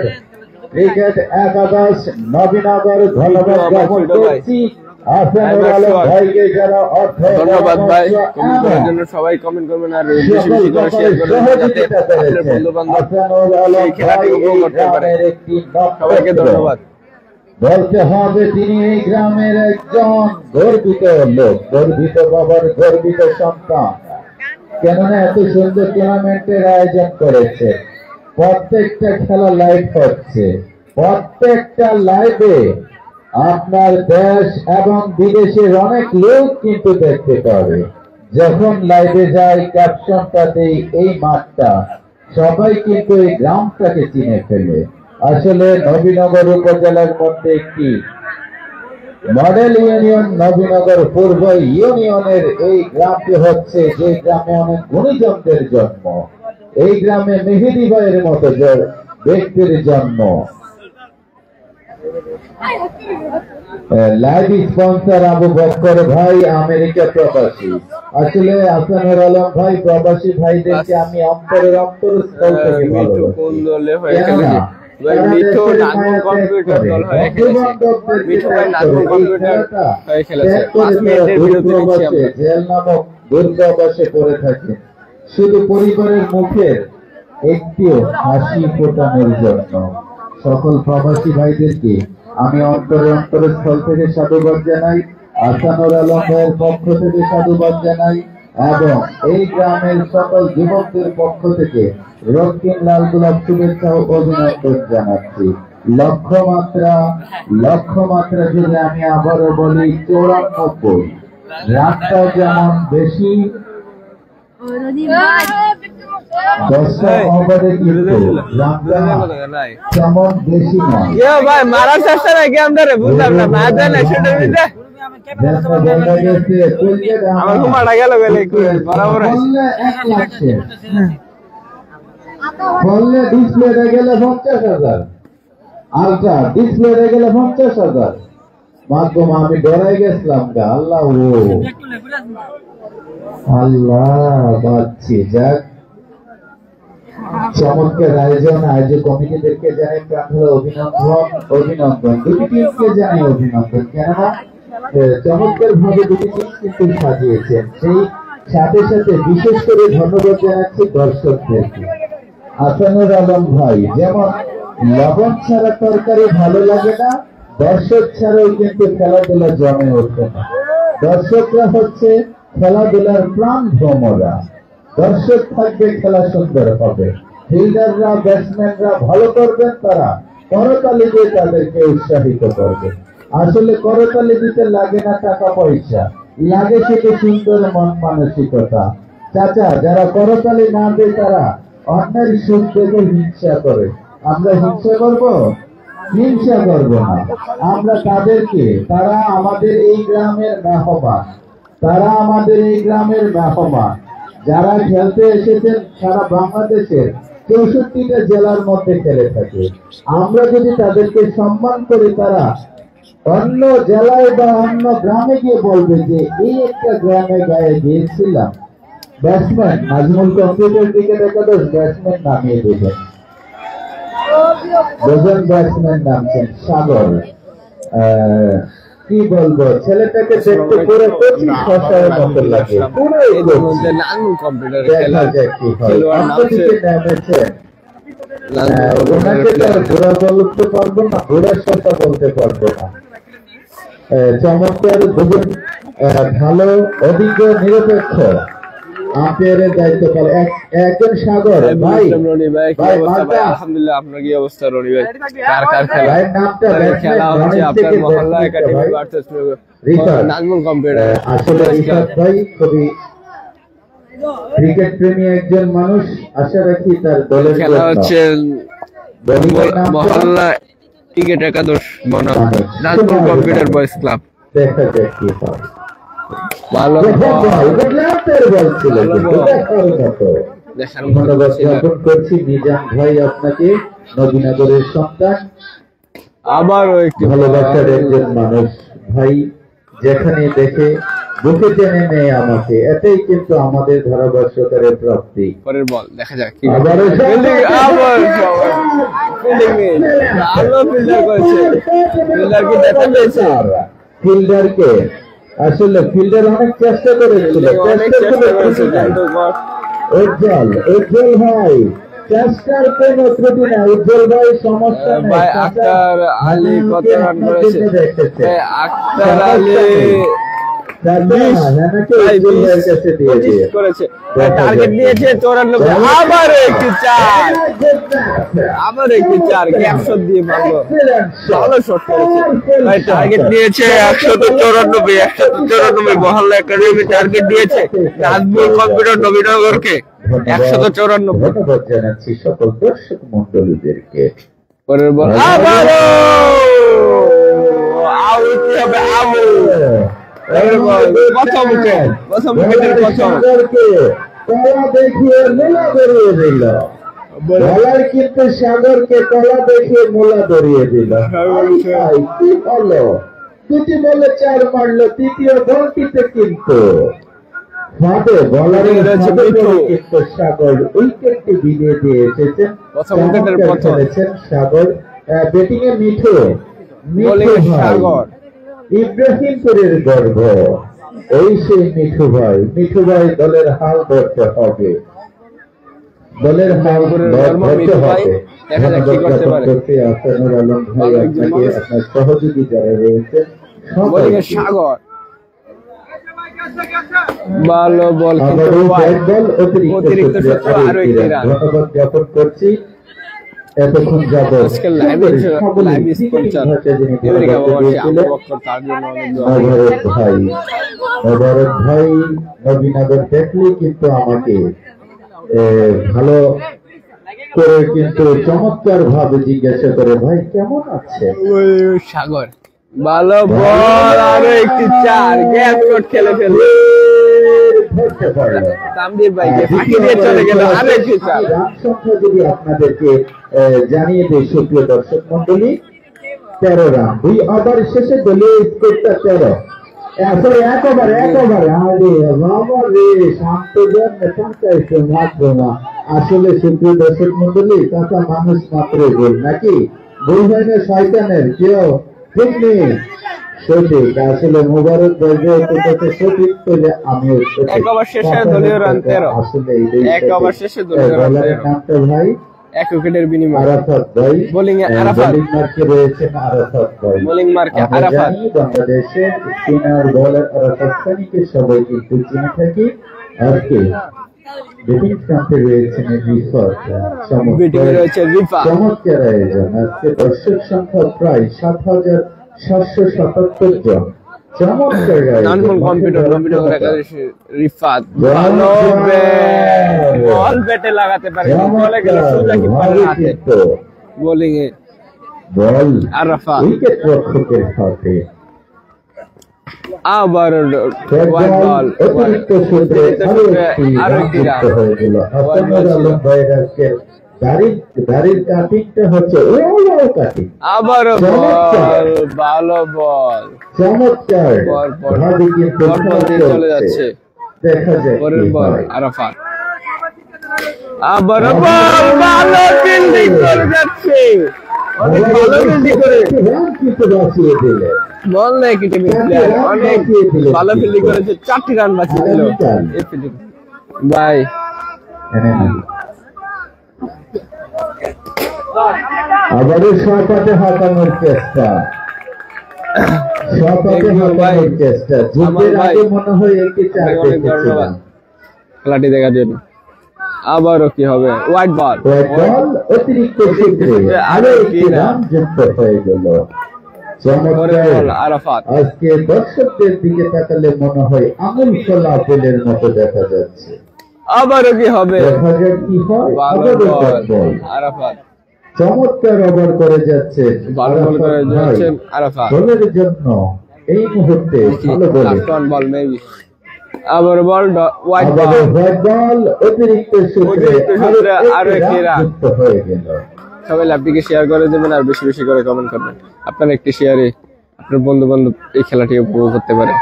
ক্রিকেট একাদশ নবীনগর। ধন্যবাদ জ্ঞাপন করছি আসানুর আলম ভাইকে, যারা অর্থ ধন্যবাদ ভাই। কমেন্ট করার জন্য সবাই কমেন্ট করবেন, আর বেশি বেশি করে শেয়ার করবেন, যাতে আপনাদের বন্ধু বান্ধব এই খেলাটি উপভোগ করতে পারে। সবাইকে ধন্যবাদ। বলতে হবে তিনি এই গ্রামের একজন গর্বিত লোক, গর্বিত বাবার গর্বিত সন্তান, কেননা এত সুন্দর টুর্নামেন্টের আয়োজন করেছে। প্রত্যেকটা খেলা লাইভ হচ্ছে, প্রত্যেকটা লাইভে আপনার দেশ এবং বিদেশের অনেক লোক কিন্তু দেখতে পাবে। যখন লাইভে যায় ক্যাপশনটা দেই এই মাঠটা, সবাই কিন্তু এই গ্রামটাকে চিনে ফেলে। আসলে নবীনগর উপজেলার মধ্যে একটি মডেল ইউনিয়ন নবীনগর পূর্ব ইউনিয়নের এই গ্রামটি হচ্ছে, যে গ্রামে অনেক গুণীজনদের জন্ম, এই গ্রামে মেহেদি ভাইয়ের মতো ব্যক্তির জন্ম। লাইভ স্পন্সর আবু বকর ভাই, আমেরিকা প্রবাসী। আসলে আসানুর আলম ভাই, প্রবাসী ভাইদেরকে আমি অন্তরের অন্তরস্থল থেকে ভালোবাসি। মিঠু নাজমুল কম্পিউটার দল হয়ে খেলেছে, মিঠু ভাই নাজমুল কম্পিউটার হয়ে খেলেছে। 5 মিনিটের বিরতি নিচ্ছি আমরা। জেল নামক দুর্গাবাসে পড়ে থাকে, শুধু পরিবারের মুখের একটিও হাসি ফোটানোর জন্য। সকল প্রবাসী ভাইদেরকে আমি অন্তরস্থল থেকে সাধুবাদ জানাই, আসানুর আলম ভাইয়ের পক্ষ থেকে সাধুবাদ জানাই, এবং এই গ্রামের সকল যুবকদের পক্ষ থেকে রক্তিম লাল গোলাপ শুভেচ্ছা ও অভিনন্দন জানাচ্ছি। লক্ষ্যমাত্রা যদি আমি আবারও বলি 94, রানটাও যেমন বেশি, 10 ওভারে কিন্তু রানটা তেমন বেশি নয়। ভাই মারার চেষ্টা নাই গেমটারে, বুঝলাম না, না জানে সেটার ভিতরে আমার ঘুমাটা গেল গেলে বরাবর বললে ডিসপ্লে গেলে 50,000, আলট্রা ডিসপ্লে গেলে 50,000। মাধ্যম আমি ডরাই গেছিলাম গা, আল্লাহ বাচ্চি। যাক, চমৎকার আয়োজন, আয়োজক কমিটিদেরকে জানাই প্রাণ অভিনন্দন, দুটি টিমকে জানাই অভিনন্দন, কেননা চমৎকার ভাবে দুটি টিম কিন্তু সাজিয়েছেন। সেই সাথে সাথে বিশেষ করে ধন্যবাদ জানাচ্ছি দর্শকদেরকে। আসানুর আলম ভাই, যেমন লবণ ছাড়া তরকারি ভালো লাগে না, দর্শক ছাড়াও কিন্তু খেলাধুলা জমে ওঠে না। দর্শকরা হচ্ছে খেলাধুলার প্রাণ ভ্রমরা, দর্শক থাকবে খেলা সুন্দর হবে। ফিল্ডাররা ব্যাটসম্যানরা ভালো করবেন, তারা করতালি দিয়ে তাদেরকে উৎসাহিত করবে। আসলে করতালি দিতে লাগে না টাকা পয়সা, লাগে শুধু সুন্দর মন মানসিকতা। চাচা, যারা করতালি না দেয় তারা অন্যের সুখ দেখে হিংসা করে। আমরা হিংসা করব? হিংসা করব না। আমরা তাদেরকে, তারা আমাদের এই গ্রামের মেহমান, তারা আমাদের এই গ্রামের মেহমান, যারা খেলতে এসেছেন সারা বাংলাদেশের 64টা জেলার মধ্যে খেলে থাকে। আমরা যদি তাদেরকে সম্মান করি, তারা অন্য জেলায় বা অন্য গ্রামে গিয়ে বলবে যে এই একটা গ্রামে গায়ে গিয়েছিলাম। ব্যাটসম্যান নাজমুল কম্পিউটার ক্রিকেট একাদশ ব্যাটসম্যান নামিয়ে দেবেন। দুজন ব্যাটসম্যান নামছেন। সাগর, কি বলবো, ছেলেটাকে দেখতে পুরো 25 বছরের মতো লাগে, পুরো এদের মধ্যে নাজমুল কম্পিউটার দেখা যায় কি হয়। অন্যদিকে নামেছেন, ওনাকে তার ঘোড়া বলতে পারবো না, ঘোড়ার কথা বলতে পারবো না। চমৎকার দুজন ভালো অভিজ্ঞ নিরপেক্ষ আম্পায়ারের দায়িত্ব পালন। একজন সাগর ভাই, আলহামদুলিল্লাহ। আপনার কি অবস্থা রনি ভাই? কার খেলা? ভাইয়ের নামটা খেলা হচ্ছে আপনার মহল্লা একাডেমি ভার্সেস নাজমুল কম্পিউটার। আসলে রিফাত ভাই খুবই ক্রিকেট প্রেমী একজন মানুষ। আশা রাখি তার দলের খেলা হচ্ছে মহল্লা ক্রিকেট একাদশ বনাম নাজমুল কম্পিউটার বয়েজ ক্লাব। দেখা যাক কি হয়। ভালো ধন্যবাদ জ্ঞাপন করছি নিজাম ভাই আপনাকে, নবীনগরের সন্তান, আবারও একটি ভালোবাসার একজন মানুষ। ভাই যেখানে দেখে বুকে টেনে নেয় আমাকে, এটাই কিন্তু আমাদের ধারাভাষ্যকারের প্রাপ্তি। পরের বল দেখা যাক কি আবারও ফিল্ডারকে, আসলে ফিল্ডার অনেক চেষ্টা করেছিল, উজ্জ্বল ভাই চেষ্টার কোনো ত্রুটি না। উজ্জ্বল ভাই সমস্যা নেই। আক্তার আলী কত রান করেছে? আক্তার আলী টার্গেট দিয়েছে 94। আবার একটি 4, আবার একটি 4 গ্যাপ শট দিয়ে মারলো। ভালো শট করেছে ভাই। টার্গেট দিয়েছে 194, 194 মহল্লা একাডেমি টার্গেট দিয়েছে নাজমুল কম্পিউটার নবীনগরকে 194। ধন্যবাদ জানাচ্ছি সকল দর্শক মন্ডলীদেরকে। পরের বল আবারও আউট হবে। প্রথম উইকেট, প্রথম উইকেটের প্রথম কলা দেখিয়ে মোলা ধরিয়ে দিল। বলার কিন্তু সাগরকে কলা দেখিয়ে মোলা ধরিয়ে দিল। কি হলো, 2টি বলে 4 মারলো, তৃতীয় বলটিতে কিন্তু কিন্তু সাগর উইকেটটি বিলিয়ে দিয়ে এসেছেন। প্রথম উইকেটের প্রথম সাগর। ব্যাটিং এ মিঠু সাগর, ইব্রাহিমপুরের গর্ব, এই সেই মিঠু ভাই। মিঠু ভাই দলের হাল ধরতে হবে, দলের হাল ধরতে হবে। আসানুর আলম ভাই আপনাকে, আপনার সহযোগী যারা রয়েছেন সাগর ভালো বল, অতিরিক্ত ধন্যবাদ জ্ঞাপন করছি। এতক্ষণ যাবত মোবারক ভাই নবীনগর দেখলে কিন্তু আমাকে ভালো করে কিন্তু চমৎকার ভাবে জিজ্ঞাসা করে, ভাই কেমন আছে? সাগর ভালো বল, আরো একটি 4 গ্যাপ শট খেলে ফেলল তামদির ভাইকে, ফাঁকি দিয়ে চলে গেল আরো একটি 4। রান সংখ্যা যদি আপনাদেরকে জানিয়ে দেয় সুপ্রিয় দর্শক মন্ডলী, 13 রান। 2 ওভার শেষে দলীয় স্কোরটা 13। এক ওভার আরে বাবা রে, শান্তজন পঞ্চায়েত মাত্র না। আসলে সুপ্রিয় দর্শক মন্ডলী, কাঁচা মানুষ মাত্রই ভুল নাকি? ভুল হয় না শয়তানের, কেউ ঠিক নেই সঠিক। আসলে মোবারক সঠিক পেলে আমিও সঠিক। 1 ওভার শেষে দলীয় রান 13। আসলে 1 ওভার শেষে দলীয় রান 13। নামটা ভাই 1 উইকেটের বিনিময়ে আরাফাত ভাই, বোলিং এ আরাফাত, বোলিং মার্কে রয়েছেন আরাফাত ভাই। বোলিং মার্কে আরাফাত। বাংলাদেশের স্পিনার বোলার আরাফাত খানকে সবাই কিন্তু চিনে থাকি। আজকে ব্যাটিং প্রান্তে রয়েছেন রিফাত। ব্যাটিং এ রয়েছে রিফাত। চমৎকার আয়োজন। আজকে দর্শক সংখ্যা প্রায় ৭,৭৭৭ জন। চমৎকার নাজমুল কম্পিউটার নবীনগর একাদশী রিফাত ভালো বল ব্যাটে লাগাতে পারে, বলে গেল সোজা কিপারের হাতে। বোলিং এ বল আরাফাত, উইকেট রক্ষকের হাতে। আবার ওয়াইড বল, অতিরিক্ত সূত্রে আরো একটি রান হয়ে গেল। আসানুর আলম ভাইয়ের আজকে দাড়ির কাটিংটা হচ্ছে কাটিং। আবার বল, ভালো বল, চমৎকার চলে যাচ্ছে। দেখা যায় পরের বল আরাফাত, আবার বল, ভালো ফিল্ডিং করে যাচ্ছে, অনেক ভালো ফিল্ডিং করে কিন্তু বাঁচিয়ে দিলেন। বল নেই কি টিম প্লেয়ার, অনেক ভালো ফিল্ডিং করেছে, 4টি রান বাকি ছিল এই ফিল্ডিং ভাই। আবারও সহপাঠে হাঁটানোর চেষ্টা, সহপাঠে হাঁটানোর চেষ্টা। যুদ্ধের আগে মনে হয় একটি চার দেখেছিলাম। খেলাটি দেখার জন্য আবারও কি হবে, ওয়াইড বল, বল অতিরিক্ত সূত্রে আরো একটি রান যুক্ত হয়ে গেল। চমৎকার। আরাফাত, আজকে দর্শকদের দিকে তাকালে মনে হয় আঙুল ফোলা আপেলের মতো দেখা যাচ্ছে। আবারও কি হবে, দেখা যাক কি হয়। ভালো বল আরাফাত, চমৎকার ওভার করে যাচ্ছে, ভালো বল করে যাচ্ছেন আরাফাত। বলের জন্য এই মুহূর্তে ভালো বল মেবি। আবার বল ওয়াইড বল অতিরিক্ত সূত্রে আরো একটি রান যুক্ত হয়ে গেল। সবাই লাইভটিকে শেয়ার করে দেবেন আর বেশি বেশি করে কমেন্ট করবেন। আপনার একটি শেয়ারে আপনার বন্ধু বান্ধব এই খেলাটি উপভোগ করতে পারে।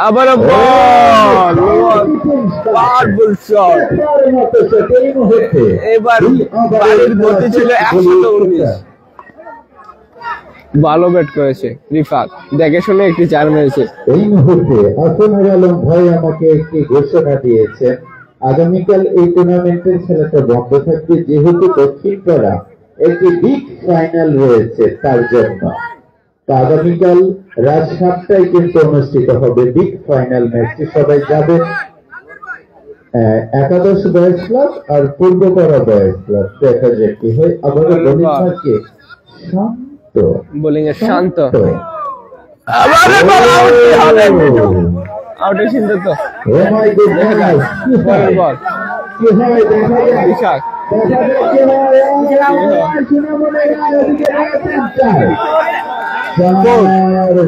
আবার বল, পাওয়ারফুল শট, এবার বাড়ির গতি ছিল 119। ভালো ব্যাট করেছে রিফাত, দেখে শুনে একটি চার মেরেছে। এই মুহূর্তে আসানুর আলম ভাই আমাকে একটি ঘোষণা দিয়েছেন, আগামীকাল এই টুর্নামেন্টের খেলাটা বন্ধ থাকবে, যেহেতু দক্ষিণ পাড়া একটি বিগ ফাইনাল রয়েছে তার জন্য। আগামীকাল রাত 7টায় কিন্তু অনুষ্ঠিত হবে বিগ ফাইনাল ম্যাচটি। সবাই যাবেন। একাদশ বয়েজ ক্লাব আর পূর্বপাড়া বয়েজ ক্লাব। দেখা যাক কি হয়। আবারও বোলিং মার্কে শান্ত, বোলিং এ শান্ত। আউটের সিদ্ধান্ত। ও মাই গডনেস, কি হয় বল, কি হয় দেখা যাক। ইশাক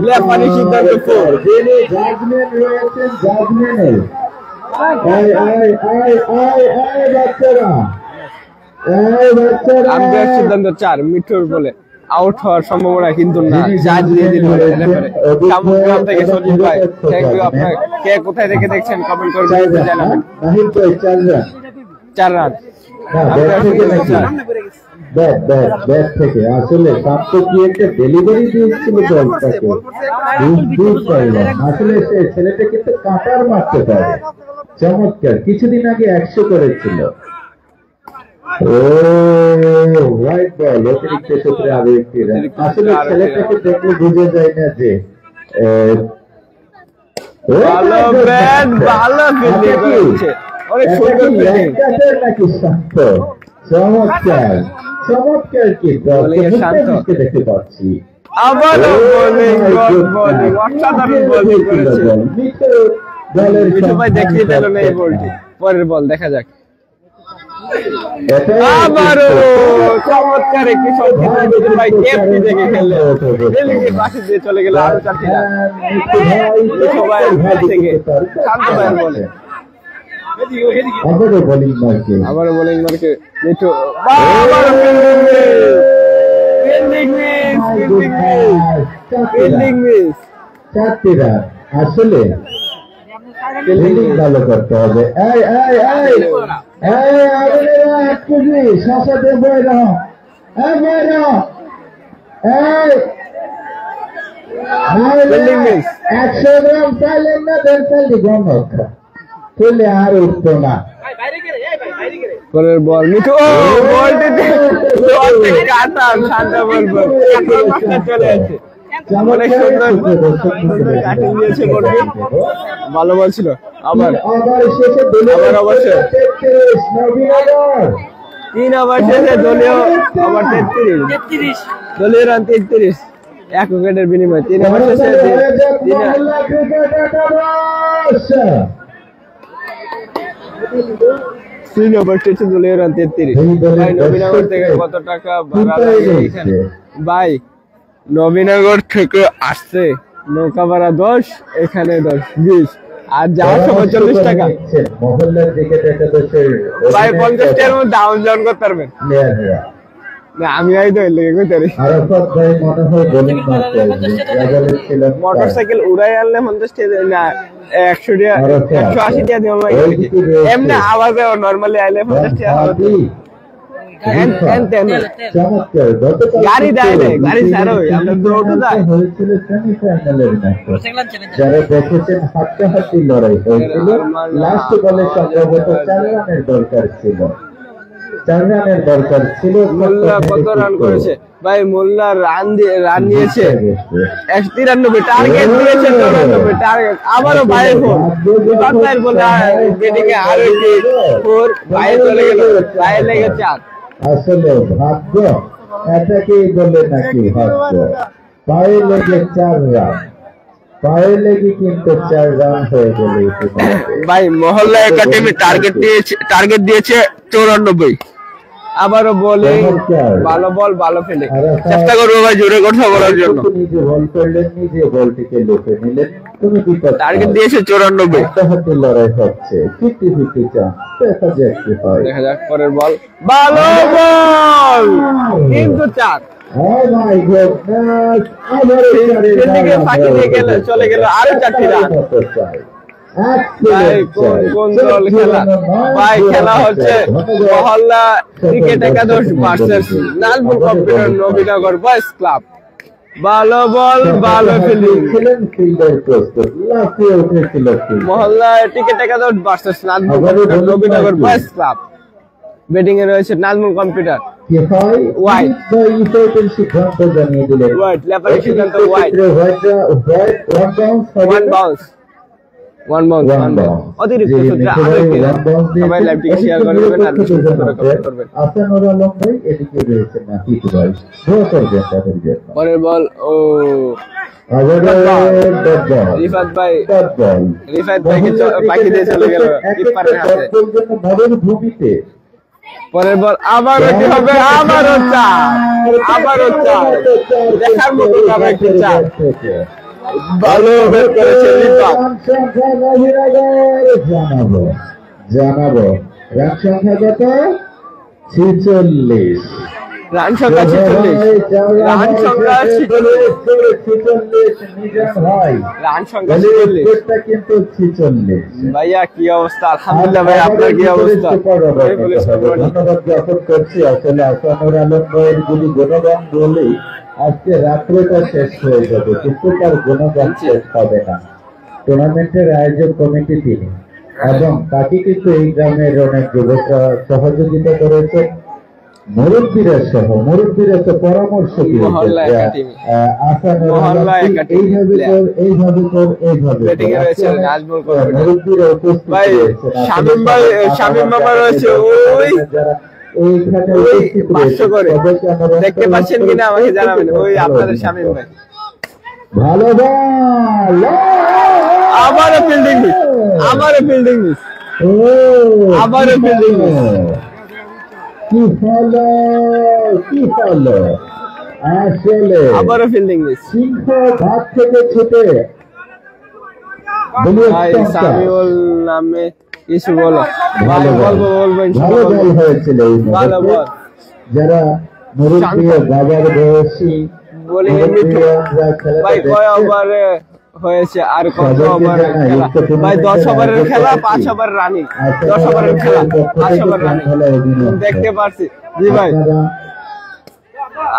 লেফানি সিদ্ধান্ত 4। যিনি জাজমেন্ট রয়েছেন, জাজমেন্টের আম্পায়ার সিদ্ধান্ত 4। মিঠুর বলে আউট হওয়ার সম্ভাবনা কিন্তু না, জাজ দিয়ে দিল রেফারি। সামগ্রাম থেকে সজীব ভাই, থ্যাংক ইউ। আপনার কে কোথায় থেকে দেখছেন কমেন্ট করে জানাবেন। 4 রান ব্যাট থেকে আসলে শান্ত কি একটা ডেলিভারি দিয়েছিল দলটাকে, আসলে সে ছেলেটা কিন্তু কাটার মারতে পারে। চমৎকার। কিছুদিন আগে 100 করেছিল। ও রাইট বল অতিরিক্ত সূত্রে আরো একটি রান। আসলে ছেলেটাকে দেখলে বোঝা যায় না যে ভালো ব্যাট, ভালো ফিল্ডিং করেছে, অনেক সুন্দর ফিল্ডিং নাকি শান্ত। চমৎকার চমৎকার কি দেখতে পাচ্ছি। আবার বোলিং, বোলিং অসাধারণ বোলিং করেছে মিঠু ভাই, দেখিয়ে দিল না এই বলটি। পরের বল দেখা যাক। আবারও চমৎকার একটি শট মিঠু ভাই কেপটি দেখে খেললেন, রেলিংয়ের পাশে দিয়ে চলে গেল আরো 4টি রান। মিঠু ভাই থেকে শান্ত ভাইয়ের বলে আবারও বোলিং মার্কে, আবারও বোলিং মার্কে মিঠু। ফিল্ডিং মিস, 4টি রান। আসলে ফিল্ডিং ভালো করতে হবে। ফিল্ডিং মিস, 100 গ্রাম চাইলেন না, 150 গ্রাম চলে আর উঠতো না। পরের বল মিঠু, ও বলটি কাটা, শান্ত বল চলে আছে। অনেক সুন্দর কাটিং দিয়েছে বলটি, ভালো বল ছিল। আবার আবার অবশ্যই 3 ওভার শেষে দলীয় ওভার 33, দলীয় রান 33, 1 উইকেটের বিনিময়ে 3 ওভার শেষে 3 ওভার শেষে দলীয় রান 33। ভাই নবীনগর থেকে কত টাকা ভাড়া লাগে এখানে? ভাই নবীনগর থেকে আসছে নৌকা ভাড়া 10, এখানে 10, 20, আর যাওয়ার সময় 40 টাকা। ভাই 50 টাকার মধ্যে ডাউন ডাউন করতে পারবেন না? আমি আই তো লেগে কইতে পারি। মোটরসাইকেল উড়াই আনলে 50 টাকা না, 100 টাকা 180 টাকা দিও ভাই। এমনি আওয়াজে নরমালি আইলে 50 টাকা হবে। গাড়ি দেয় না, গাড়ি ছাড়ো, আমরা ব্রোটো দেয়। যারা দেখেছেন হাড্ডাহাড্ডি লড়াই হয়েছিল, লাস্ট বলে সম্ভবত 4 রানের দরকার ছিল। 4 রানের দরকার ছিল। মোল্লা কত রান করেছে ভাই? মোল্লা রান নিয়েছে 193, টার্গেট দিয়েছে 94, টার্গেট আবারও বাইরে ফোর। বিপাক ভাইয়ের বলে বেটিকে আরো একটি 4, বাইরে চলে গেল, বাইরে লেগে 4। আসলে ভাগ্য এটাকেই বলে নাকি ভাগ্য? পায়ে লেগে 4 রান, পায়ে লেগে কিন্তু 4 রান হয়ে গেল। ভাই মহল্লা একাডেমি টার্গেট দিয়েছে 94। আবারও বলে ভালো বল, ভালো ফিল্ডিং। চেষ্টা করবো ভাই জোরে কথা বলার জন্য। নিজে বল করলেন, নিজে বলটিকে লুফে নিলেন। তুমি কি টার্গেট দিয়েছে 94। হাড্ডাহাড্ডি লড়াই হচ্ছে, 50-50 চান্স। দেখা যাক পরের বল, ভালো বল কিন্তু 4। Oh my goodness! ফিল্ডিংয়ে ফাঁকি দিয়ে চলে গেল আরো 4টি রান। ভাই কোন দল খেলা? ভাই খেলা হচ্ছে মহল্লা ক্রিকেট একাদশ versus Nazmul computer Nabinagar boys club. ভালো বল, ভালো ফিল্ডিং। মহল্লা ক্রিকেট একাদশ versus Nazmul computer Nabinagar boys club. Batting এ রয়েছে নাজমুল কম্পিউটার। হোয়াইট লেফারি সিদ্ধান্ত হোয়াইট। ওয়ান বাউন্স অতিরিক্ত সূত্রে আরো একটি রান। সবাই লাইভটিকে শেয়ার করে দেবেন আর কমেন্ট করবেন। আসানুর আলম ভাই এদিকে রয়েছেন না, হিট ভাই দোয়া করবেন তাদের জন্য। পরের বল, ও রিফাত ভাইকে পাখি দিয়ে চলে গেল কিপারের হাতে। পরের বল আবারও কি হবে? আবারও 4, দেখার মতো একটি 4। ভালো ব্যাট করেছে রিফাত। জানাবো রান সংখ্যা কত? 46। রান সংখ্যা 46। রান সংখ্যা 46 কিন্তু 46। ভাইয়া কি অবস্থা? আলহামদুলিল্লাহ ভাই, আপনার কি অবস্থা? ধন্যবাদ জ্ঞাপন করছি। আসলে আসানুর আলম ভাইয়ের যদি গুণগান বলি আজকে রাত্রেটা শেষ হয়ে যাবে, কিন্তু তার গুণগান শেষ হবে না। টুর্নামেন্টের আয়োজক কমিটি তিনি, এবং তাকে কিন্তু এই গ্রামের অনেক যুবকরা সহযোগিতা করেছে। মুরব্বীরা তো পরামর্শ দিয়েছে মুরব্বীরা উপস্থিত শামীম বাবা রয়েছে দেখতে পাচ্ছেন কিনা আমাকে জানাবেন। ওই আপনাদের শামীম ভাই। ভালো বল, আবারও ফিল্ডিং মিস, আবারও ফিল্ডিং মিস। কি হলো আসলে? আবারও ফিল্ডিং মিস। সিংহ ঘাট থেকে ছুটে সামিউল নামে কিছু বলো। ভালো বল হয়েছিল। ভালো বল। যারা মুরব্বী বাবার বয়সী বলি ভাই কয় ওভারে হয়েছে আর কত ওভারের খেলা? ভাই 10 ওভারের খেলা, 5 ওভার রানিং। 10 ওভারের খেলা, 5 ওভার রানিং দেখতে পাচ্ছি। জি ভাই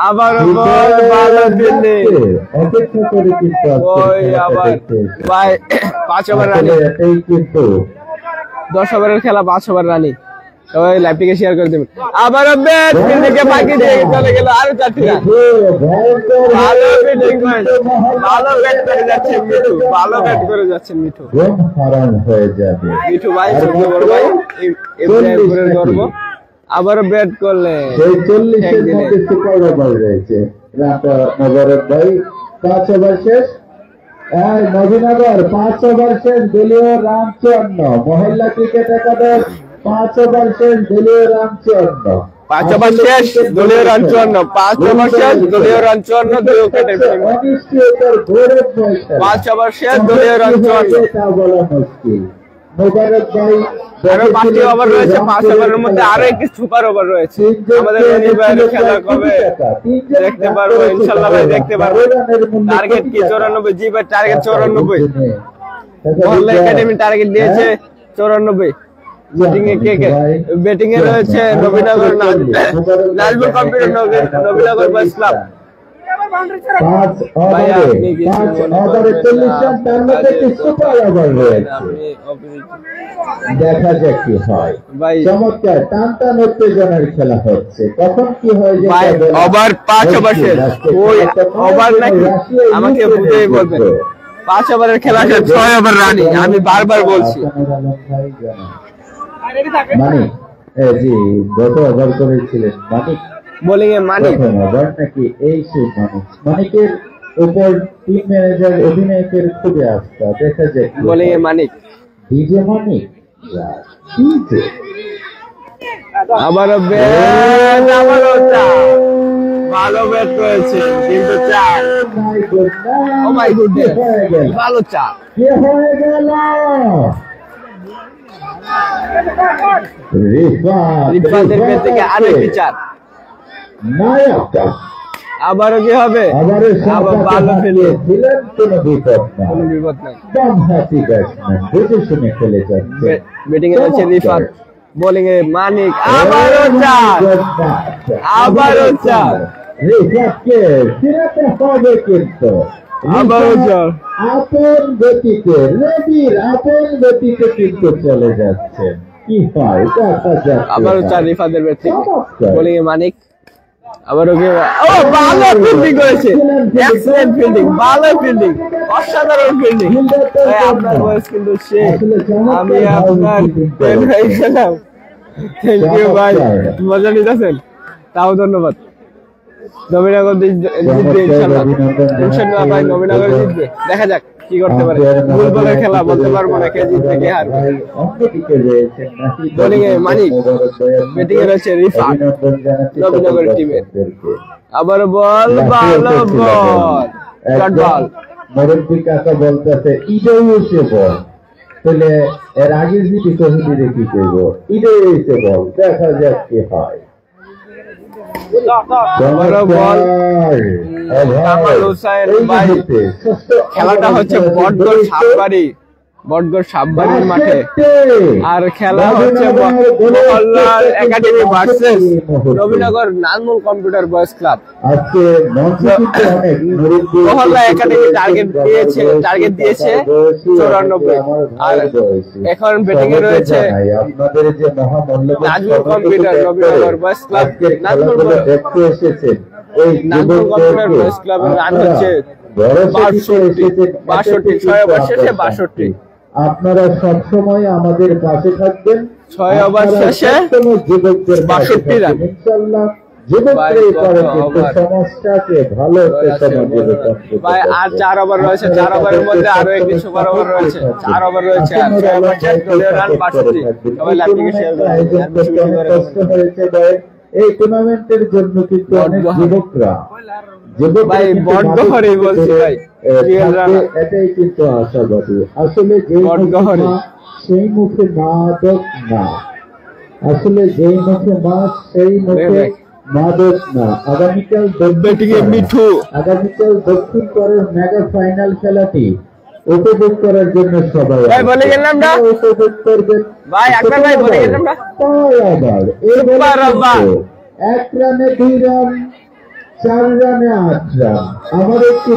আবার বল, ভালো ফিল্ডিং। ওই আবার ভাই 5 ওভার রানিং। 10 ওভারের খেলা, 5 ওভার রানিং। সবাই লাইভটিকে শেয়ার করে দেবেন। আবারও ব্যাট ফিল্ডিংয়ে ফাঁকি দিয়ে চলে গেল আরো 4টি রান। ভালো ফিল্ডিং করেছে, ভালো ব্যাট করে যাচ্ছে মিঠু, ভালো ব্যাট করে যাচ্ছে মিঠু। হারান হয়ে যাবে মিঠু ভাই, ছোট বড় ভাই, ইব্রাহিমের গর্ব। আবারও ব্যাট করলে সেই 40-এর মধ্যে সুপার ওভার রয়েছে। মোবারক ভাই 5 ওভার শেষ। নবীনগর 5 ওভার শেষ, দলীয় রান 54। মহল্লা ক্রিকেট একাদশ 5 ওভার শেষ, দলীয় রান 54। 5 ওভার শেষ, দলীয় রান 54। 5 ওভার শেষ, দলীয় রান 54, 2 উইকেটের বিনিময়ে। 5 ওভার শেষ, দলীয় রান 54। তা বলা মুশকিল। মোবারক ভাই আরো 5টি ওভার রয়েছে, 5 ওভারের মধ্যে আরো একটি সুপার ওভার রয়েছে। আমাদের রনি ভাইয়ের খেলা কবে দেখতে পারবো? ইনশাআল্লাহ ভাই দেখতে পারবো। টার্গেট কি 94? জি ভাই, টার্গেট 94। মহল্লা একাডেমি টার্গেট দিয়েছে 94। ব্যাটিং এ কে কে? ব্যাটিং এ রয়েছে Nabinagar Nazmul computer Nabinagar boys club. 5 ওভারে 40 রান, তার মধ্যে একটি সুপার ওভার রয়েছে। দেখা যাক কি হয়। চমৎকার টান উত্তেজনার খেলা হচ্ছে। কখন কি হয় যে ওভার 5 ওভার শেষ। ওই ওভার নাকি আমাকে বুঝেই বলবেন। 5 ওভারের খেলা শেষ, 6 ওভার রানি। আমি বারবার বলছি। মানিক জি গত ওভার করেছিলেন মানিক বোলিং এ মানিক ওভার নাকি এই সেই মানিকের উপর টিম ম্যানেজার অধিনায়কের খুবই আস্থা। দেখা যাক বোলিং এ মানিক, ডিজে মানিক ডিজে আবারও ব্যাট, আবারও চার। ভালো ব্যাট করেছে কিন্তু 4। ও মাই গুডনেস, ভালো 4 কি হয়ে গেল? রিফাতের ব্যাট থেকে আরেকটি 4। নায়কটা আবারও কি হবে? আবার ভালো ফেলে ছিলেন, কোনো বিপদ না, কোনো বিপদ নাই। একদম হ্যাপি ব্যাটসম্যান, বুঝে শুনে খেলে যাচ্ছে। ব্যাটিং এ রয়েছে রিফাত, বোলিং এ মানিক। আবারও 4, আবারও 4। রিফাতকে ফিরাতে হবে কিন্তু আবারও 4। আপন গতিতে, রবির আপন গতিতে কিন্তু চলে যাচ্ছে। কি হয় দেখা যাক। আবারও 4 রিফাতের ব্যাট থেকে, বোলিং এ মানিক। আবারও কি? ও ভালো ফিল্ডিং করেছে, এক্সেলেন্ট ফিল্ডিং, ভালো ফিল্ডিং, অসাধারণ ফিল্ডিং। আপনার বয়স কিন্তু শেষ, আমি আপনার ফ্যান হয়ে গেলাম। থ্যাংক ইউ ভাই, মজা নিতেছেন, তাও ধন্যবাদ। নবীনগর জিতবে ইনশাআল্লাহ, ইনশাআল্লাহ ভাই নবীনগর জিতবে। দেখা যাক কি করতে পারে। ফুটবলের খেলা, বলতে পারবো না কে জিতবে কে হারবে। বোলিং এ মানিক, ব্যাটিং এ রয়েছে রিফাত নবীনগর টিমের। আবার বল, ভালো বল, শর্ট বল। মুরব্বী কাকা বলতেছে ইডে এসে বল, তাহলে এর আগে যদি কমিটি দেখি করবো ইডে এসে বল, দেখা যাক কি হয়। খেলাটা হচ্ছে বটগড় সাববাড়ির মাঠে, আর খেলা হচ্ছে মহল্লার academy versus Nabinagar Nazmul computer boys club. মহল্লা একাডেমি টার্গেট দিয়েছে 94, আর এখন ব্যাটিং এ রয়েছে Nazmul computer Nabinagar boys club. Nazmul computer boys ক্লাবের রান হচ্ছে 62, 6 ওভার শেষে 62। আপনারা সবসময় আমাদের পাশে থাকবেন। 6 ওভার শেষে 62 রান। ইনশাআল্লাহ সমাজটাকে ভালো ভাই। আর 4 ওভার রয়েছে, 4 ওভারের মধ্যে আরো একটি সুপার ওভার রয়েছে। 4 ওভার রয়েছে, আর 6 ওভার শেষ, দলীয় রান 62। সবাই লাইভটিকে শেয়ার করুন। এই টুর্নামেন্টের জন্য কিন্তু অনেক যুবকরা ভাই বটগহরে বলছি ভাই, এটাই কিন্তু আশাবাদী। আসলে সেই মুখে মাদক না, আসলে যেই মুখে মাছ সেই মুখে মাদক না। আগামীকাল দক্ষিণ কোরিয়ার মেগা ফাইনাল খেলাটি উপভোগ করার জন্য সবাই উপভোগ করবেন। এক রানে 2 রান, 4 রানে 8 রান। আমার একটু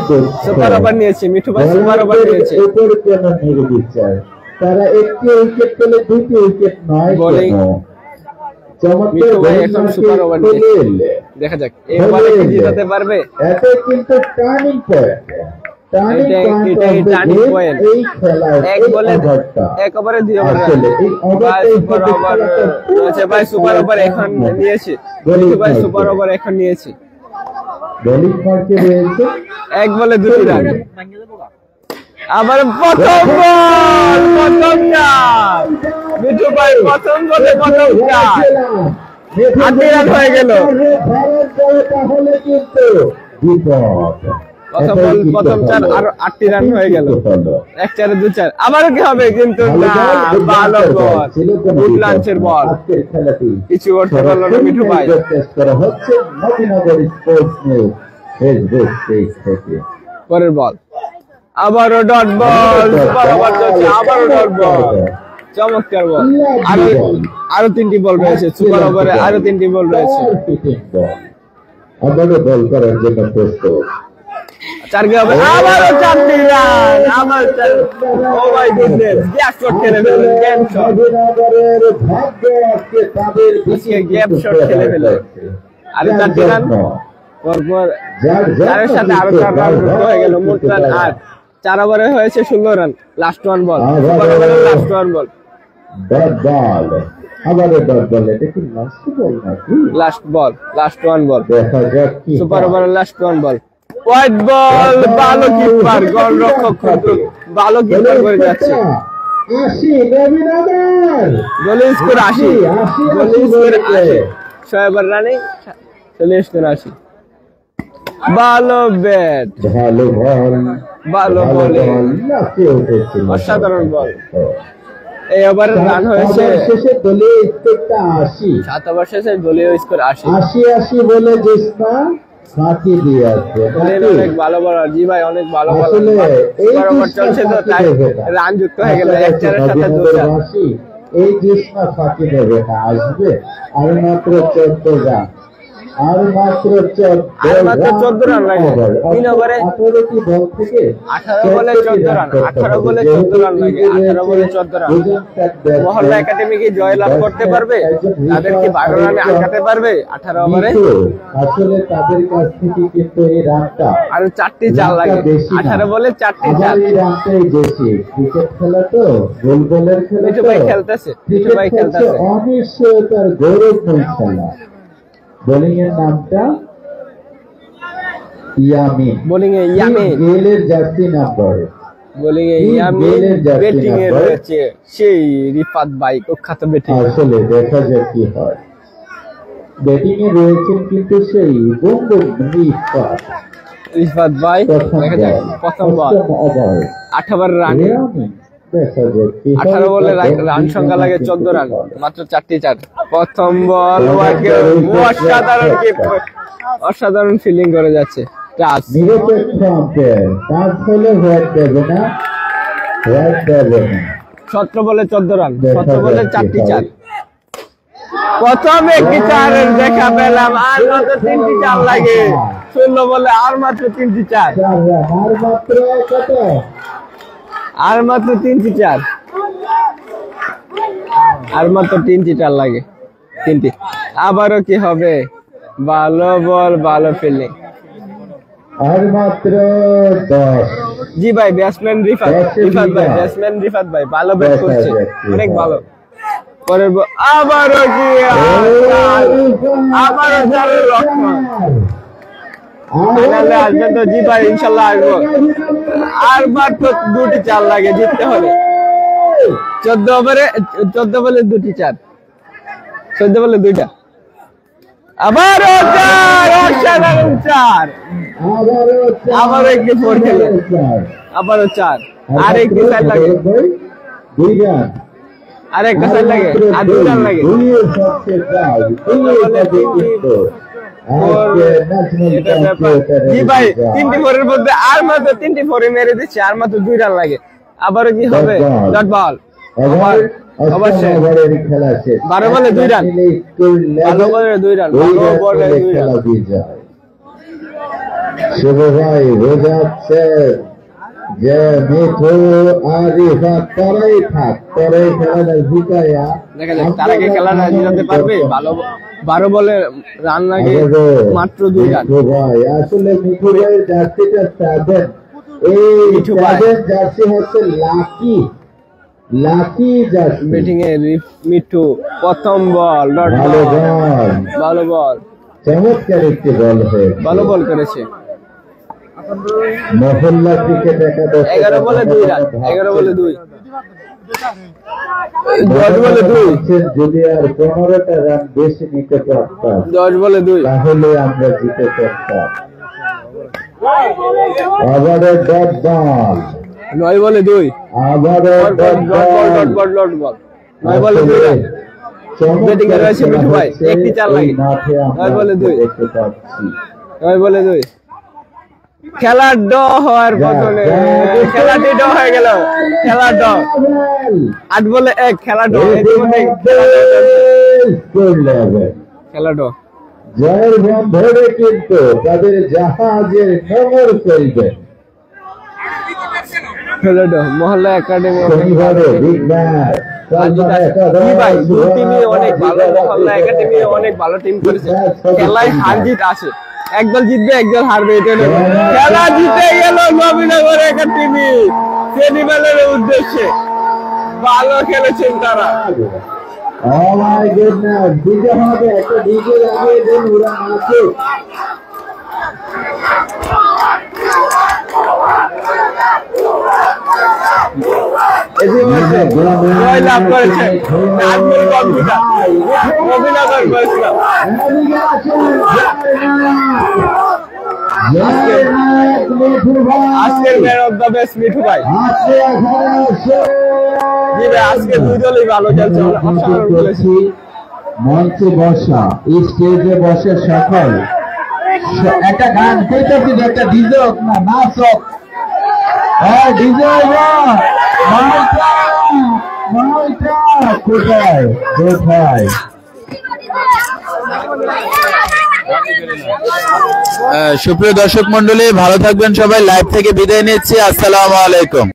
সুপার ওভার নিয়েছে মিঠু ভাই, সুপার ওভার নিয়েছে। উপর কেন নির্বিচার? তারা একটি উইকেট পেলে 2টি উইকেট নয়, মিঠু ভাই এখন সুপার ওভার নিয়েছে, দেখা যাক এই ওভারে কি জিতাতে পারবে। এটা কিন্তু টার্নিং পয়েন্ট, এটাই টার্নিং পয়েন্ট। এক বলে এক ওভারে 2 ওভার সুপার ওভার রয়েছে ভাই, সুপার ওভার এখন নিয়েছে মিঠু ভাই, সুপার ওভার এখন নিয়েছে। বোলিং মার্কে রয়েছে এক বলে 2 রান। আবার প্রথম বল, প্রথম চার মিঠু ভাই, প্রথম বলে প্রথম চার, 8 রান হয়ে গেল। তাহলে কিন্তু বিপদ। প্রথম বল প্রথম চার, আরো 8 রান হয়ে গেল। 1 4 2 4 আবারও কি হবে কিন্তু না, ভালো বল, গুড লাঞ্চের বল, কিছু করতে পারলো না মিঠু ভাই। টেস্ট করা হচ্ছে Nabinagar sports news Facebook page থেকে। পরের বল আবারও ডট বল, সুপার ওভার চলছে, আবারও ডট বল, চমৎকার বল। আরো 3টি বল রয়েছে সুপার ওভারে, আরো 3টি বল রয়েছে। আবারও বল করার জন্য প্রস্তুত। 4 কে হবে, আবারও 4টি রান, আবার 4। ও মাই গুডনেস, গ্যাপ শট খেলে ফেললেন, গ্যাপ শট। নবীনগরের ভাগ্য আজকে তাদের আজকে গ্যাপ শট খেলে ফেললেন। আরো 4টি রান, পরপর 4-এর সাথে আরো 4 রান যুক্ত হয়ে গেল, মোট রান 8। 4 ওভারে হয়েছে 16 রান। লাস্ট 1 বল, সুপার ওভারের লাস্ট 1 বল, ডট বল, আবারও ডট বল। এটা কি লাস্ট বল নাকি? লাস্ট বল, লাস্ট 1 বল, দেখা যাক কি সুপার ওভারের লাস্ট 1 বল। হোয়াইট বল, ভালো কিপার, গোলরক্ষক কিন্তু ভালো কিপার করে যাচ্ছে। 80 Nabinagar, goal score 80, goal score 80, 6 over রানে 40 করে 80। ভালো ব্যাট, ভালো বল, ভালো বলে, লাফিয়ে উঠেছিল, অসাধারণ বল। এই ওভারের রান হয়েছে শেষে দলীয় স্কোরটা 80। 7 ওভার শেষে দলীয় স্কোর 80। 80 বলে জেসনা ফাঁকি দিয়ে আছে। অনেক ভালো বলার, জি ভাই অনেক ভালো বলার। আসলে এই সুপার ওভার চলছে তো তাই রান যুক্ত হয়ে গেল, 1 4-এর সাথে 2 4। এই জেসনা ফাঁকি দেবে না, আসবে আর মাত্র 14 রান, আর মাত্র 14 রান লাগে 3 ওভারে। 18টি বল থেকে 18 বলে 14 রান, 18 বলে 14 রান লাগে, 18 বলে 14 রান। মহল্লা একাডেমি কি জয়লাভ করতে পারবে? তাদের কি 12 রানে আটকাতে পারবে 18 ওভারে? আসলে তাদের কাছ থেকে কিন্তু এই রানটা আর 4টি চার লাগে, 18 বলে 4টি চার। এই রানটাই বেশি। ক্রিকেট খেলা তো, গোল বলের খেলা। মিঠু ভাই খেলতেছে, মিঠু ভাই খেলতেছে, অনিশ্চয়তার গৌরবময় খেলা। বোলিং এর নামটা ইয়ামিন, বোলিং এ ইয়ামিন, গেলের জার্সি নাম্বার। বোলিং এ ইয়ামিন, ব্যাটিং এ রয়েছে সেই রিফাত ভাই, কুখ্যাত ব্যাটিং। আসলে দেখা যাক কি হয়। ব্যাটিং এ রয়েছেন কিন্তু সেই বঙ্গু রিফাত ভাই, দেখা যাক প্রথম বল, 18 রানে, 18 বলে রান সংখ্যা লাগে 14 রান, মাত্র 4টি চার। প্রথম বল, অসাধারণ কিপার, অসাধারণ ফিল্ডিং করে যাচ্ছে। টাচ নিরপেক্ষ আম্পায়ার, টাচ হলে হোয়াইট দেবে না, হোয়াইট দেবে না। 17 বলে 14 রান, 17 বলে 4টি চার। প্রথম একটি চারের দেখা পেলাম, আর মাত্র 3টি চার লাগে। 16 বলে আর মাত্র 3টি চার, আর মাত্র কত? আর মাত্র 3টি চার, আর মাত্র 3টি চার লাগে, 3টি। আবারও কি হবে? ভালো বল, ভালো ফিল্ডিং। আর মাত্র 10। জি ভাই, ব্যাটসম্যান রিফাত, রিফাত ভাই, ব্যাটসম্যান রিফাত ভাই ভালো ব্যাট করছে, অনেক ভালো। পরের বল, আবারও কি, আবারও চারের রক্ষণ। ফাইনালে আসবেন তো? জি ভাই, ইনশাল্লাহ আসবো। আর মাত্র 2টি চার লাগে জিততে হলে। 14 বলে 2টি চার, 14 বলে 2টা। আবারও চার, অসাধারণ চার। আবারও একটি 4 খেলে, আবারও 4, আর একটি চার লাগে, 2 রান, আর একটা চার লাগে, আর 2 রান লাগে। জি ভাই, 3টি 4-এর মধ্যে আর মাত্র 3টি 4 মেরে দিচ্ছে, আর মাত্র 2 রান লাগে। আবারও কি হবে? ডট বল, অবশ্যই 12 বলে 2 রান, 12 বলে 2 রান, 12 বলে 2 রান। শুভ ভাই বোঝাচ্ছে যে মিঠু আরিফাত পরেই থাক, পরেই খেলাটা জিতাইয়া দেখা যাক তারা কি খেলাটা জিতাতে পারবে। 12 বলে রান লাগে মাত্র 2 রান। মিঠু ভাই আসলে মিঠু ভাইয়ের জার্সিটা 7, এই মিঠু ভাই। 7 জার্সি হচ্ছে লাকি জার্সি। ব্যাটিং এ মিঠু প্রথম বল ডট ভালো বল, বল, ভালো বল, চমৎকার একটি বল হয়েছে। ভালো বল করেছে। মহল্লা ক্রিকেট একাদশ 11 বলে 2 রান, 11 বলে 2, 10 বলে 2, যদি আর 15টা রান বেশি নিতে পারতাম 10 বলে 2, তাহলে আমরা জিতে পারতাম। আবারও ডট বল, 9 বলে 2, আবারও ডট বল, 9 বলে 2 রান। ব্যাটিং এ রয়েছে মিঠু ভাই, একটি চার লাগে। 9 বলে 2, দেখতে পাচ্ছি। 9 বলে 2। খেলার ড হওয়ার বদলে খেলাটি ড হয়ে গেল। খেলার ড 8 বলে 1, খেলা ড। খেলা ড জয়ের বন্ধরে কিন্তু তাদের জাহাজের নোঙর চলবে। খেলা ড মহল্লা একাডেমি শনিবারে বিগ ম্যাচ। ভাই দুই টিমই অনেক ভালো, মহল্লা একাডেমি অনেক ভালো টিম করেছে। খেলায় হার জিত আছে, একদল জিতবে একদল হারবে, এটা খেলা জিতে গেল নবীনগর একাডেমি সেমিফাইনালের উদ্দেশ্যে। ভালো খেলেছেন তারা। Oh my goodness, ডিজে হবে, একটা ডিজে লাগিয়ে দেন, ওরা নাচে। জয় লাভ করেছেন নাজমুল কম্পিউটার নবীনগর বলছিলাম। আজকের man of the match Mithu ভাই। জি ভাই, আজকে দুই দলই ভালো খেলছে, অসাধারণ খেলেছে। মঞ্চে বসা, স্টেজে বসে সকল একটা গান কইতেছি, একটা ডিজে হোক না, নাচ হোক। হ্যাঁ ডিজে কোথায় কোথায়? সুপ্রিয় দর্শক মন্ডলী, ভালো থাকবেন সবাই। লাইভ থেকে বিদায় নিচ্ছি। আসসালামু আলাইকুম।